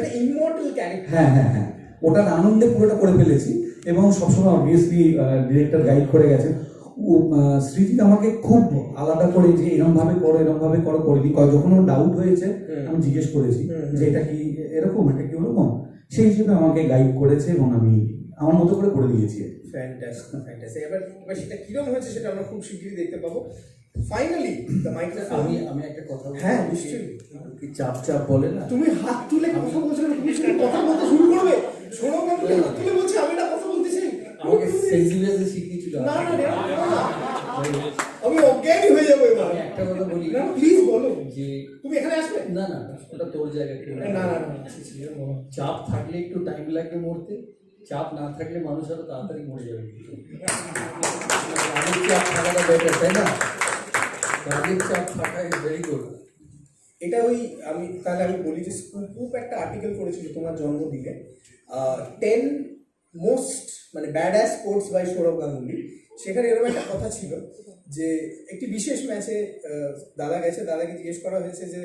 হ্যাঁ হ্যাঁ হ্যাঁ, ওটার আনন্দে পুরোটা করে ফেলেছি। এবং সবসময় অবভিয়াসলি ডিরেক্টর গাইড করে গেছেন। সৃজিত আমাকে খুব আলাদা করে যে এরকম ভাবে করো করিনি। যখন ওর ডাউট হয়েছে আমি জিজ্ঞেস করেছি যে এটা কি এরকম, এটা কি ওরকম, সেই হিসেবে আমাকে গাইড করেছে এবং আমি আমার মতো করে দিয়েছি। ফ্যান্টাস্টিক। এবার সেটা কিরকম হয়েছে সেটা আমরা খুব শিগগিরই দেখতে পাবো। Finally the microphone. আমি একটা কথা বলছি। হ্যাঁ, নিশ্চয়ই। কি চাপ বলে না, তুমি হাত তুলে কথা বলছো না, তুমি কথা বলতে শুরু করবে। শোনো, আমি হাত তুলে বলছি আমি একটা কথা বলতে চাই, আমাকে সেন্সিটিভিটি শিখিয়েছিল। না, আমি অজ্ঞানী হয়ে যাবো এবার। বলি না প্লিজ বলো, যে তুমি এখানে আসবে? না না না, ওটা তোর জায়গা। না না না, চাপ থাকলে একটু টাইম লাগবে মরতে, চাপ না থাকলে মানুষ আরো তাড়াতাড়ি মরে যাবে। কাজের চাপ থাকাটা বেটার, তাই না? কাজের চাপ থাকা ইজ ভেরি গুড। এটা ওই আমি বলি যে স্কুপ একটা আর্টিকেল করেছিল তোমার জন্মদিনে, 10 মোস্ট মানে bad ass sports by Sourav Ganguly. সেখানে এরকম একটা কথা ছিল যে একটি বিশেষ ম্যাচে দাদা গেছে, দাদাকে জিজ্ঞেস করা হয়েছে যে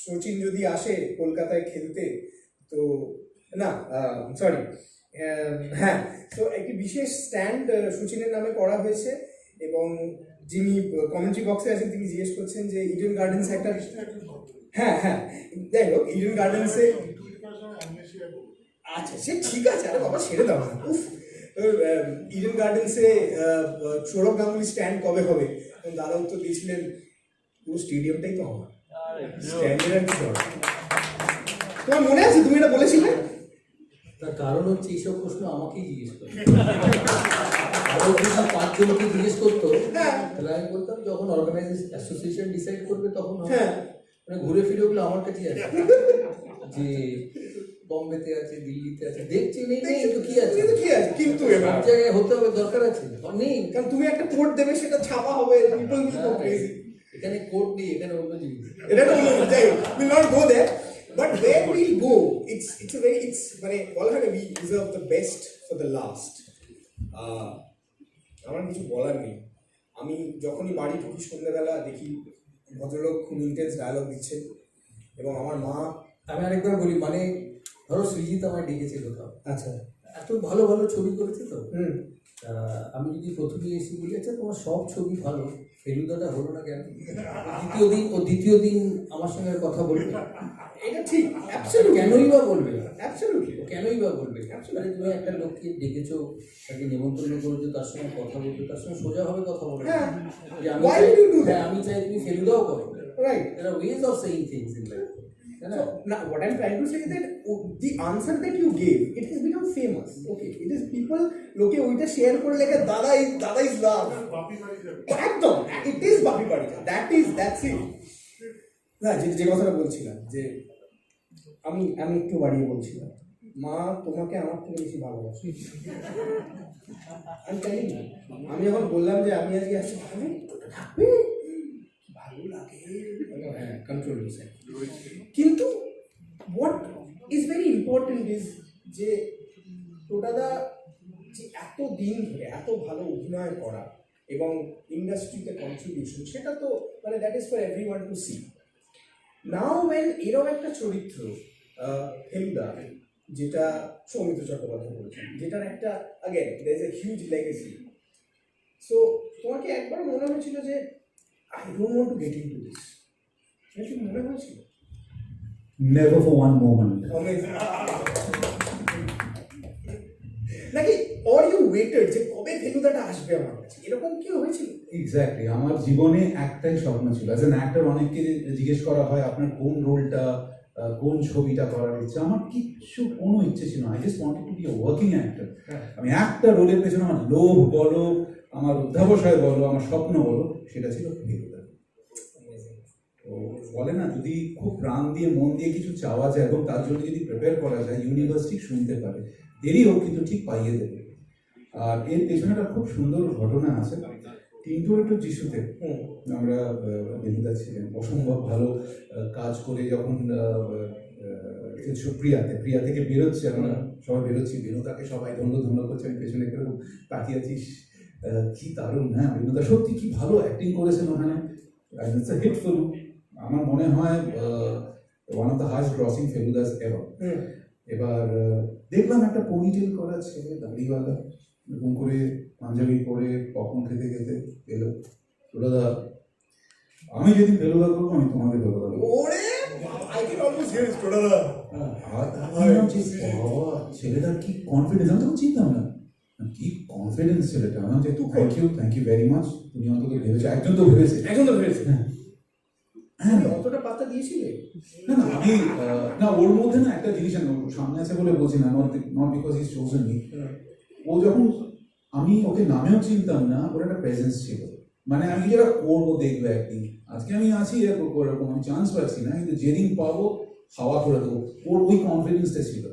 সচিন যদি আসে কলকাতায় খেলতে, তো না সরি হ্যাঁ, তো একটি বিশেষ স্ট্যান্ড সচিনের নামে করা হয়েছে, এবং যিনি কমেন্ট্রি বক্সে আছেন তিনি জিজ্ঞেস করছেন যে ইডেন গার্ডেন্স একটা, হ্যাঁ হ্যাঁ যাই হোক ইডেন গার্ডেন্সে, আচ্ছা সে ঠিক আছে, আরে বাবা ছেড়ে দাও না, উফ, ইডেন গার্ডেন্সে সৌরভ গাঙ্গুলি স্ট্যান্ড কবে হবে? দাদা উত্তর দিয়েছিলেন পুরো স্টেডিয়ামটাই তো আমার, স্ট্যান্ডের আর কি দরকার। তোমার মনে আছে তুমি এটা বলেছিলে? তার কারণ হচ্ছে এইসব প্রশ্ন আমাকেই জিজ্ঞেস করে। আরো যদি 5 জনকে জিজ্ঞেস করতো তাহলে আমি বলতাম যখন অর্গানাইজেশন অ্যাসোসিয়েশন ডিসাইড করবে তখন মানে ঘুরে ফিরে ওগুলো আমার কাছেই আছে, যে বম্বেতে আছে, দিল্লিতে আছে, দেখছি নেই নেই তো কি আছে, কিন্তু সব জায়গায় হতে হবে, দরকার আছে নেই, কারণ তুমি একটা কোড দেবে, সেটা ছাপা হবে, পিপল উইল গো ক্রেজি। এখানে কোড নেই, এখানে অন্য জিনিস, এটা তো যাই হোক, will not go there, but where will go, it's a very, it's মানে বলা হয় না, we reserve the best for the last. আমার কিছু বলার নেই। আমি যখনই বাড়ি ঢুকি সন্ধ্যাবেলা দেখি ভদ্রলোক খুব ইন্টেন্স ডায়লগ দিচ্ছেন, এবং আমার মা, আমি আরেকবার বলি, মানে ধরো সৃজিত আমায় ডেকেছে কোথাও, আচ্ছা এত ভালো ভালো ছবি করেছে তো, আমি যদি প্রথমে এসে বলি আচ্ছা তোমার সব ছবি ভালো, ফেলুদাটা হলো না কেন? দ্বিতীয় দিন আমার সঙ্গে কথা বলবে, এটা ঠিক, অ্যাবসলিউটলি, কেনই বা বলবে, অ্যাবসলিউটলি কেনই বা বলবে? অ্যাবসলিউটলি, তুমি একটা লোককে ডেকেছো, তাকে নিমন্ত্রণ করেছো, তার সঙ্গে কথা বলবে, তার সঙ্গে সোজাভাবে কথা বলবে, যে আমি চাই তুমি ফেলুদাও করো, right? there are ways of saying things in life. So now what I'm trying to say is that the answer that you gave, it has become famous. Okay, it is people লোকে ওইটা শেয়ার করে লেখে দাদা is love, একদম it is বাপি বাড়িটা, that's it। না যে কথাটা বলছিলাম, যে আমি একটু বাড়িয়ে বলছিলাম, মা তোমাকে আমার থেকে বেশি ভালোবাসি। আমি যখন বললাম যে আমি আজকে আসছি, থাকবে ভালো লাগে, হ্যাঁ কন্ট্রোল হয়েছে। কিন্তু what is very important is যে টোটাদা যে এত দিন ধরে এত ভালো অভিনয় করা এবং ইন্ডাস্ট্রিতে কন্ট্রিবিউশন, সেটা তো মানে that is for everyone to see. Now when এরকম একটা চরিত্র ফেলুদা, যেটা সৌমিত্র চট্টোপাধ্যায় বলেছেন, যেটার একটা again there is a huge legacy, so তোমাকে একবার মনে হয়েছিল যে I don't want to get into this, সেটা কি মনে হয়েছিল? Never for one moment. নাকি অর ইউ ওয়েটেড যে কবে ফেলুদাটা আসবে আমার কাছে, এরকম কি হয়েছিল? এক্স্যাক্টলি, আমার জীবনে একটাই স্বপ্ন ছিল। অ্যাজ অ্যান অ্যাক্টর অনেককে জিজ্ঞেস করা হয় আপনার কোন রোলটা, কোন ছবিটা করার ইচ্ছে। আমার কিচ্ছু কোনো ইচ্ছে ছিল না, I just wanted to be a working actor. আমি একটা রোলের পেছনে আমার লোভ বলো, আমার অধ্যাবসায় বলো, আমার স্বপ্ন বলো, সেটা ছিল ফেলুদা। তো বলে না, যদি খুব প্রাণ দিয়ে মন দিয়ে কিছু চাওয়া যায় এবং তার জন্য যদি প্রিপেয়ার করা যায়, ইউনিভার্স ঠিক শুনতে পারে, দেরি হোক কিন্তু ঠিক পাইয়ে দেবে। আর এর পেছনে একটা খুব সুন্দর ঘটনা আছে। কিন্তু একটু যিশুতে আমরা বেলুদা ছিলেন, অসম্ভব ভালো কাজ করে যখন প্রিয়া থেকে বেরোচ্ছে, আমরা সবাই বেরোচ্ছি, বেলুদাকে সবাই ধন্য করছে, আমি পেছনে একটু তাকিয়ে আছিস, কি দারুণ, হ্যাঁ বেলুদা সত্যি কি ভালো অ্যাক্টিং করেছেন ওখানে, হিটফুল। আমার মনে হয় one of the highest grossing Feludas ever. এবার দেখলাম একটা পনিটেল করা ছেলে, দাড়িওয়ালা, এরকম করে পাঞ্জাবি পরে পপকর্ন খেতে খেতে এলো। ফেলুদা, আমি যদি ফেলুদা করবো, আমি তোমাদের ফেলুদা করবো। ছেলেটার কি কনফিডেন্স, আমি তখন চিনতাম না কি কনফিডেন্স ছেলেটা। আমি যে থ্যাংক ইউ ভেরি মাচ, তুমি অন্তত ভেবেছো, একজন তো ভেবেছে। হ্যাঁ, অতটা পাতা দিয়েছিলে? না আমি না, ওর মধ্যে না একটা জিনিস, সামনে আছে বলে বলছি না, not because is chosen me. ও যখন, আমি ওকে নামেও চিনতাম না, ওর একটা প্রেজেন্স ছিল, মানে আমি যেটা করবো দেখবে একদিন, আজকে আমি আছি এরকম আমি চান্স পাচ্ছি না, কিন্তু যেদিন পাবো হাওয়া করে দেবো, ওর ওই কনফিডেন্সটা ছিল,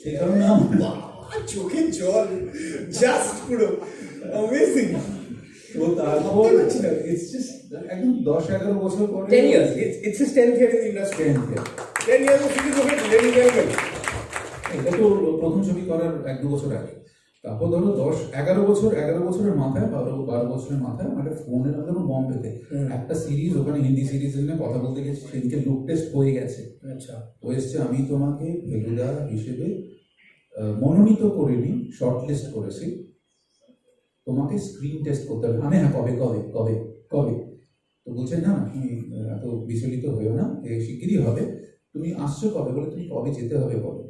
সেই কারণে আমার চোখের জল জাস্ট পুরো অ্যামেজিং। তো তারপর ইটস জাস্ট একদম 10-11 বছর পরে 10 years. It's his 10th year in the industry. 10 years of series of it, ladies and gentlemen. এটা তো প্রথম ছবি করার 1-2 বছর আগে। তারপর ধরো 11 বছরের মাথায় 12 বছরের মাথায় আমার ফোনে না ধরো বম্বেতে একটা সিরিজ, ওখানে হিন্দি সিরিজ নিয়ে কথা বলতে গেছি, সেদিকে লুক টেস্ট হয়ে গেছে। আচ্ছা, হয়েছে, আমি তোমাকে ফেলুদা হিসেবে মনোনীত করিনি, শর্ট লিস্ট করেছি, তোমাকে স্ক্রিন টেস্ট করতে হবে। আমি হ্যাঁ কবে কবে কবে কবে তো বলছে না তুমি এত বিচলিত হয়েও না, শিগগিরই হবে, তুমি আসছো কবে, বলে তুমি কবে যেতে হবে বলো।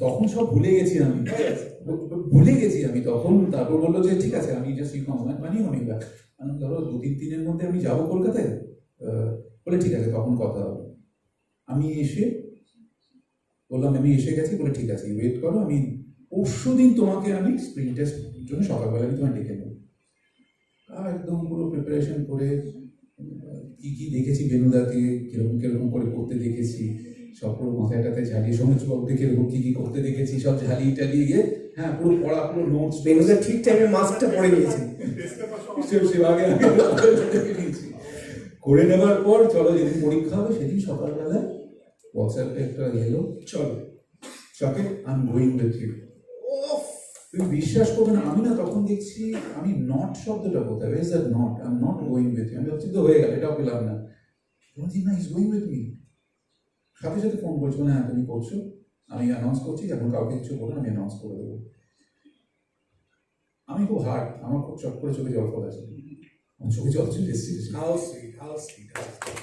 তখন সব ভুলে গেছি আমি তখন। তারপর বললো যে ঠিক আছে, আমি জাস্ট কমেন্ট বানিয়ে আমি ধরো 2-3 দিনের মধ্যে আমি যাবো কলকাতায়, বলে ঠিক আছে তখন কথা হবে। আমি এসে বললাম আমি এসে গেছি, বলে ঠিক আছে ওয়েট করো, আমি পরশু দিন তোমাকে আমি স্ক্রিন টেস্ট জন্য সকালবেলা আমি তোমায় ডেকে নেব। একদম পুরো প্রিপারেশন করে কি কি দেখেছি বেনুদাকে, কিরকম করে করতে দেখেছি, সব পুরো মাথায় টাথায় ঝালিয়ে, সমস্ত বাবুকে কিরকম কি করতে দেখেছি, সব ঝালিয়ে টালিয়ে গিয়ে হ্যাঁ পুরো পড়া, পুরো নোটস। বেনুদা ঠিক টাইমে মাস্কটা পরে নিয়েছে, করে নেবার পর চলো যেদিন পরীক্ষা হবে সেদিন সকালবেলায় হোয়াটসঅ্যাপে একটা এলো, চলো চকে I am going with you. তুমি বিশ্বাস করবে না, আমি না তখন দেখছি আমি নট শব্দটা কোথায়, was that not, I am not going with you. আমি ভাবছি তো হয়ে গেল, এটাও পেলাম না, বলছি না ইজ গোয়িং উইথ মি। সাথে সাথে ফোন করছো, না হ্যাঁ তুমি করছো, আমি অ্যানাউন্স করছি, এখন কাউকে কিছু বলে আমি অ্যানাউন্স করে দেবো। আমি খুব হার্ড, আমার খুব চট করে চোখে জল পড়েছে, আমার চোখে জল চলে এসেছে। How sweet, how sweet, how sweet.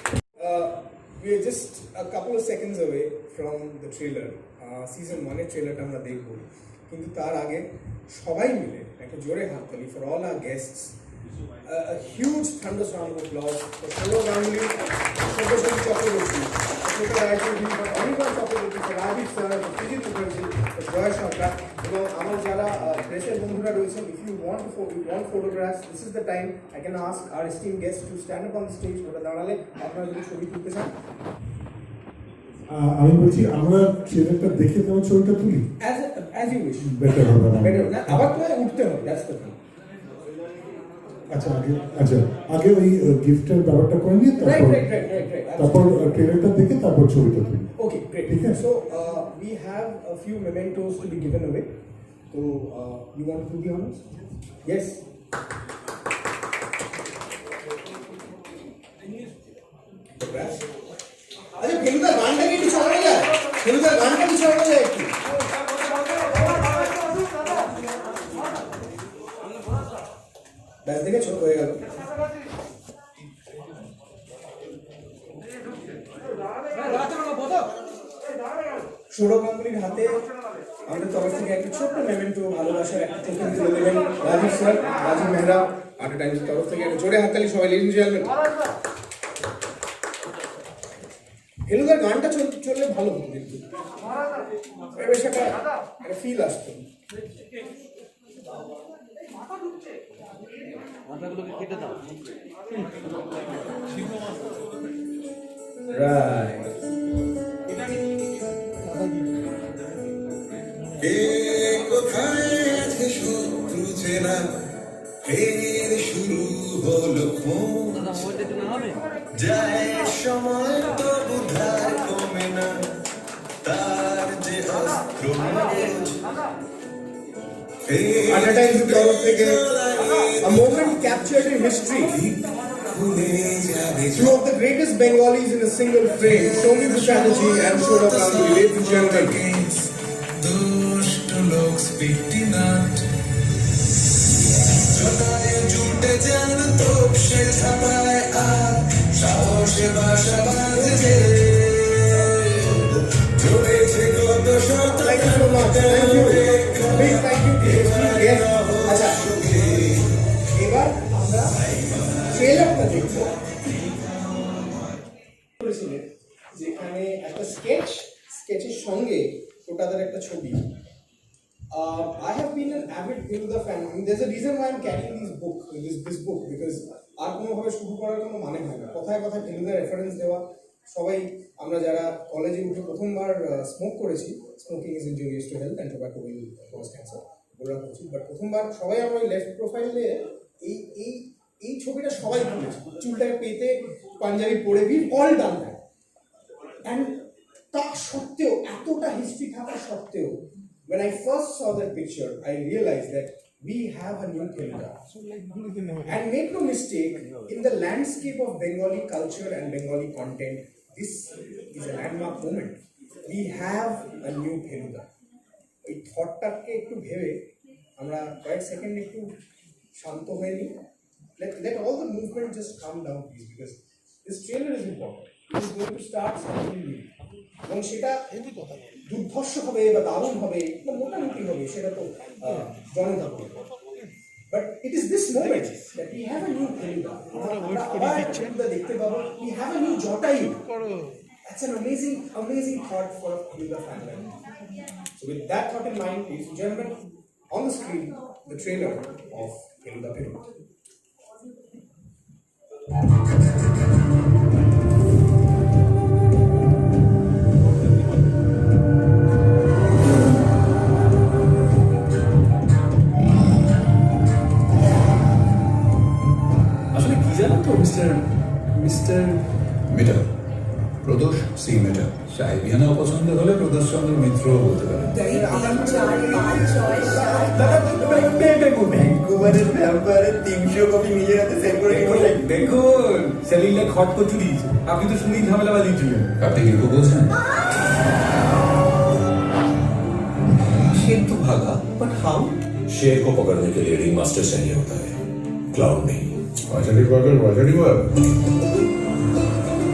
We are just a couple of seconds away from the trailer. Season 1 এর ট্রেলারটা আমরা দেখবো, কিন্তু তার আগে সবাই মিলে একটা জোরে হাততালি for all our guests. A huge thunderous round of applause for Saurav Ganguly, Shobhashani Chakraborty, Ashweta Raychaudhuri, for Anirban Chakraborty, for Rajiv sir, for Srijit Mukherjee, for Joy Sharkar, এবং আমার যারা প্রেসের বন্ধুরা রয়েছেন, if you want photographs, this is the time. I can ask our esteemed guests to stand up on the stage. ওটা দাঁড়ালে আপনারা যদি ছবি তুলতে চান, আমি বলছি আমরা ট্রেলারটা দেখে তোমার ছবিটা তুলি, as you wish. বেটার হবে না, আবার তোমায় উঠতে হবে, that's the thing. আগে ওই গিফটের ব্যাপারটা করে নিয়ে তারপর ট্রেলারটা দেখে তারপর ছবিটা তুলি। Okay, great. So we have a few mementos to be given away. So you want to do the honors? Yes. আচ্ছা, ফেলুদার গানটা কি একটু চালানো যায়? ফেলুদার গানটা কি চালানো যায় একটু? ব্যাস, দেখেছো হয়ে গেল। সৌরভ গাঙ্গুলির হাতে আমাদের তরফ থেকে একটা ছোট্ট মেমেন্টো, ভালোবাসার একটা টোকেন তুলে দেবেন Rajiv sir, Rajiv Mehra, Art Times তরফ থেকে একটা জোরে হাততালি সবাই, লেডিস এন্ড জেন্টলম্যান। ফেলুদার গানটা চললে ভালো হতো, কিন্তু বেশ একটা ফিল আসতো। রাইট, কে কোথায় আছে শত্রু চেনা, ফের শুরু হলো খোঁজ, যায় সময় তো বুধার কমে না, তার যে অস্ত্র আর্ট টাইমস তরফ থেকে a moment captured in history. Two of the greatest Bengalis in a single frame, Shomika Chatterjee and Saurav Ganguly, ladies and gentlemen. দুষ্ট লোক স্পিটি নাট, জটায় জুটে যান তোপ সে ছাপায়, আর সাহসে বাসা বাঁধে চলেছে কত শত। Thank you so much. Thank you. Big thank you to esteemed guests. আচ্ছা, এবার আমরা ট্রেলারটা দেখবো, যেখানে একটা স্কেচের সঙ্গে টোটাদের একটা ছবি। I have been an avid Feluda fan. I mean, there's a reason why I'm carrying this book because আর কোনোভাবে শুরু করার কোনো মানে হয় না কথায় কথায় ফেলুদা রেফারেন্স দেওয়া সবাই আমরা যারা কলেজে উঠে প্রথমবার স্মোক করেছি smoking is injurious to health and tobacco will cause cancer বলা করছি বাট প্রথমবার সবাই আমরা ওই লেফট প্রোফাইলে এই এই এই ছবিটা সবাই তুলেছি চুলটাকে পেতে পাঞ্জাবি পরে be all done that and তা সত্ত্বেও এতটা হিস্ট্রি থাকা সত্ত্বেও when I first saw that picture I realized that we have a new Feluda. And make no mistake, in the landscape of Bengali culture and Bengali content, this is a landmark moment. We have a new Feluda. এই থটটাকে একটু ভেবে আমরা কয়েক সেকেন্ড একটু শান্ত হয়ে নিই let all the movement just calm down please because this trailer is important. It is going to start suddenly. এবং সেটা দুর্ধর্ষ হবে বা দারুণ হবে বা মোটামুটি হবে সেটা তো জনতা বলবে but it is this moment that we have a new Feluda আমরা আবার Feluda দেখতে পাবো we have a new Jatayu that's an amazing thought for a Feluda fan. So with that thought in mind, ladies and gentlemen, on the screen the trailer of Feluda Pyramid. Mister Mitter Pradosh C Mitter সাহেবিয়ানা পছন্দ হলে প্রদোষ চন্দ্র মিত্র বলতে পারেন ভ্যাঙ্কুভারের ব্যাপারে 300 কপি নিজের হাতে সেভ করে দেখুন সেলিংটা খট করতে দিয়েছে আপনি তো শুনেই ঝামেলা বাঁধিয়েছিলেন আপনি কি বলছেন शेर तो भागा बट हाउ शेर को पकड़ने के लिए रिंग मास्टर चाहिए होता है क्लाउड नहीं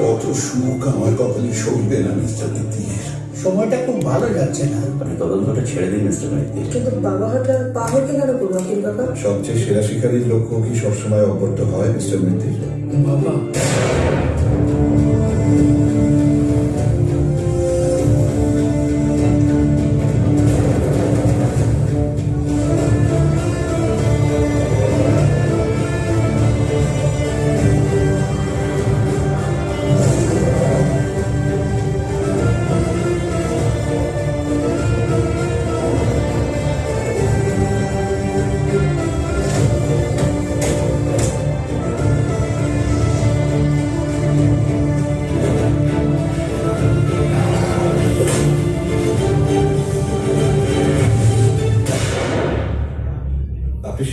অত সুখ আমার কপালে সইবে না মিস্টার মিত্তির সময়টা খুব ভালো যাচ্ছে না আপনি তদন্তটা ছেড়ে দিন মিস্টার মিত্তির কিন্তু বাবা হঠাৎ পা হতে কেন করবো আকিল কাকা সবচেয়ে সেরা শিকারীর লক্ষ্য কি সবসময় অবর্ত হয় মিস্টার মিত্তির বাবা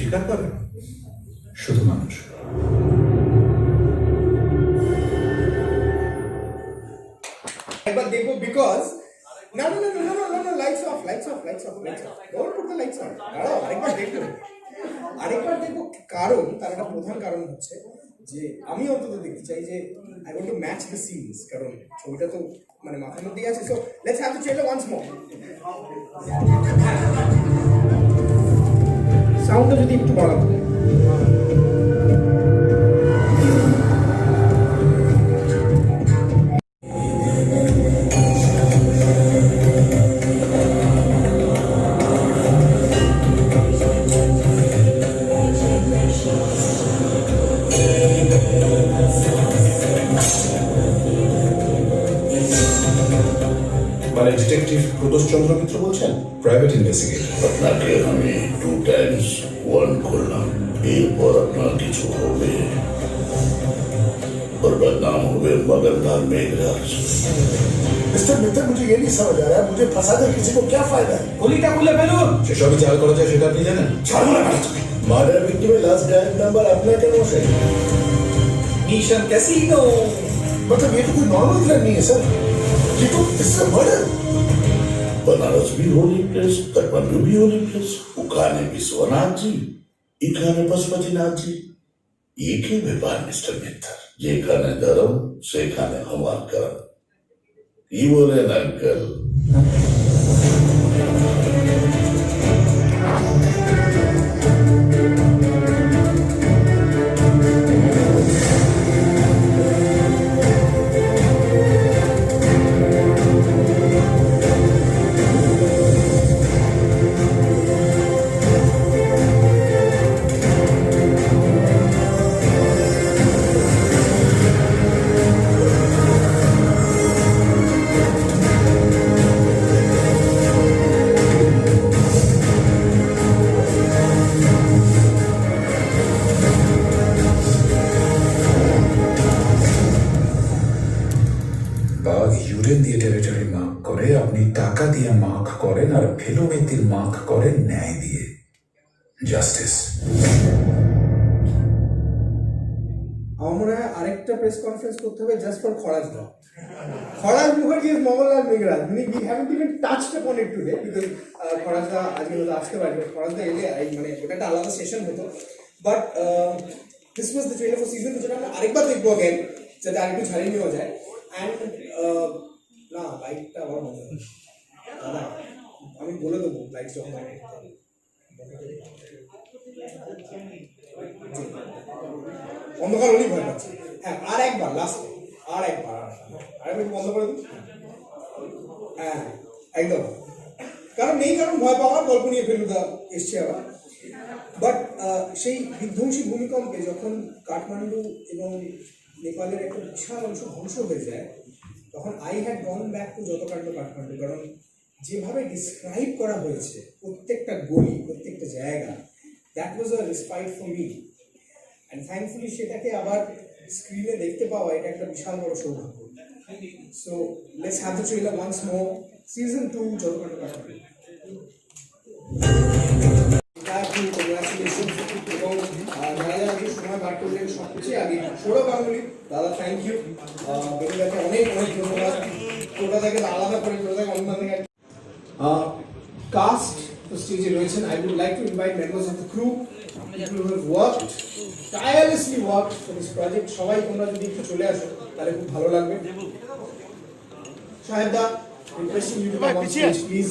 স্বীকার করেন শুধু মানুষ একবার দেখবো বিকজ না lights off don't put the lights on দাঁড়াও আরেকবার দেখবো কারণ তার একটা প্রধান কারণ হচ্ছে যে আমি অন্তত দেখতে চাই যে I want to match the scenes কারণ ছবিটা তো মানে মাথার মধ্যেই আছে so let's have the trailer once more সাউন্ডটা যদি একটু বাড়াবো মানে ডিটেকটিভ প্রদোষ চন্দ্র মিত্র বলছেন প্রাইভেট ইনভেস্টিগেটর আপনাকে আমি 2 টাইমস ওয়ার্ন করলাম এরপর আপনার কিছু হবে और बदनाम हुए मगरदार मेघराज मिस्टर मित्तर मुझे ये नहीं समझ आ रहा है मुझे फंसा कर किसी को क्या फायदा है গলিটা খুলে ফেলুন সেসবই চাল করা যায় সেটা আপনি জানেন ছাড়ো ना बेटा तुम्हें मर्डर विक्टिम में लास्ट डायल नंबर अपना क्या हो है মিশন ক্যাসিনো मतलब ये तो कोई नॉर्मल क्राइम नहीं है सर ये तो दिस इज मर्डर बनारस भी होली प्लेस काठमांडू भी होली प्लेस उखाने विश्वनाथ जी इखाने पशुपतिनाथ जी एक ही व्यापार मिस्टर मित्तर যেখানে ধর্ম সেখানে হমান করম কি বলেন আঙ্কেল করেন আর ভেলুমেতির মাখ করেন ন্যায় দিয়ে, জাস্টিস। আমার মনে হয় আরেকটা প্রেস কনফারেন্স করতে হবে জাস্ট ফর খরাজদা। Kharaj Mukherjee is Mohanlal Meghraj, we haven't even touched upon it today because খরাজদা আজকে হয়তো আসতে পারে, খরাজদা এলে মানে ওটা একটা আলাদা সেশন হতো। But this was the trailer for season, যেটা আমরা আরেকবার দেখবো অ্যাগেন, যাতে আরেকটু ঝাড়িয়ে নেওয়া যায়। অ্যান্ড না, লাইটটা আবার বন্ধ হবে দাদা, আমি বলে দেবো লাইট যখন অন্ধকার হলেই ভয় পাচ্ছে। হ্যাঁ, আর একবার লাস্ট, আর একবার বন্ধ করে দিন। হ্যাঁ একদম, কারণ নেই কারণ ভয় পাওয়ার, গল্প নিয়ে ফেলুদা এসছে আবার। বাট সেই বিধ্বংসী ভূমিকম্পে যখন কাঠমান্ডু এবং নেপালের একটা বিশাল অংশ ধ্বংস হয়ে যায়, তখন I had gone back to Jatokando Kathmandu, কারণ যেভাবে ডিসক্রাইব করা হয়েছে প্রত্যেকটা গলি, প্রত্যেকটা জায়গা, that was a respite for me. And thankfully সেটাকে আবার স্ক্রিনে দেখতে পাওয়া, এটা একটা বিশাল বড় সৌভাগ্য। So let's have the trailer once more, season 2 Jatokando Kathmandu. এবং যারা যারা আগে সময় বার করলেন সবকিছু আগে সৌরভ গাঙ্গুলি দাদা, থ্যাংক ইউ। বেরুদাকে অনেক অনেক ধন্যবাদ। টোটাটাকে আলাদা করে টোটাটাকে অন্যভাবে কাস্ট স্টেজে রয়েছেন। I would like to invite members of the crew, people who have worked tirelessly worked for this project. সবাই তোমরা যদি একটু চলে আসো তাহলে খুব ভালো লাগবে। Saheb da, requesting you to come on stage please.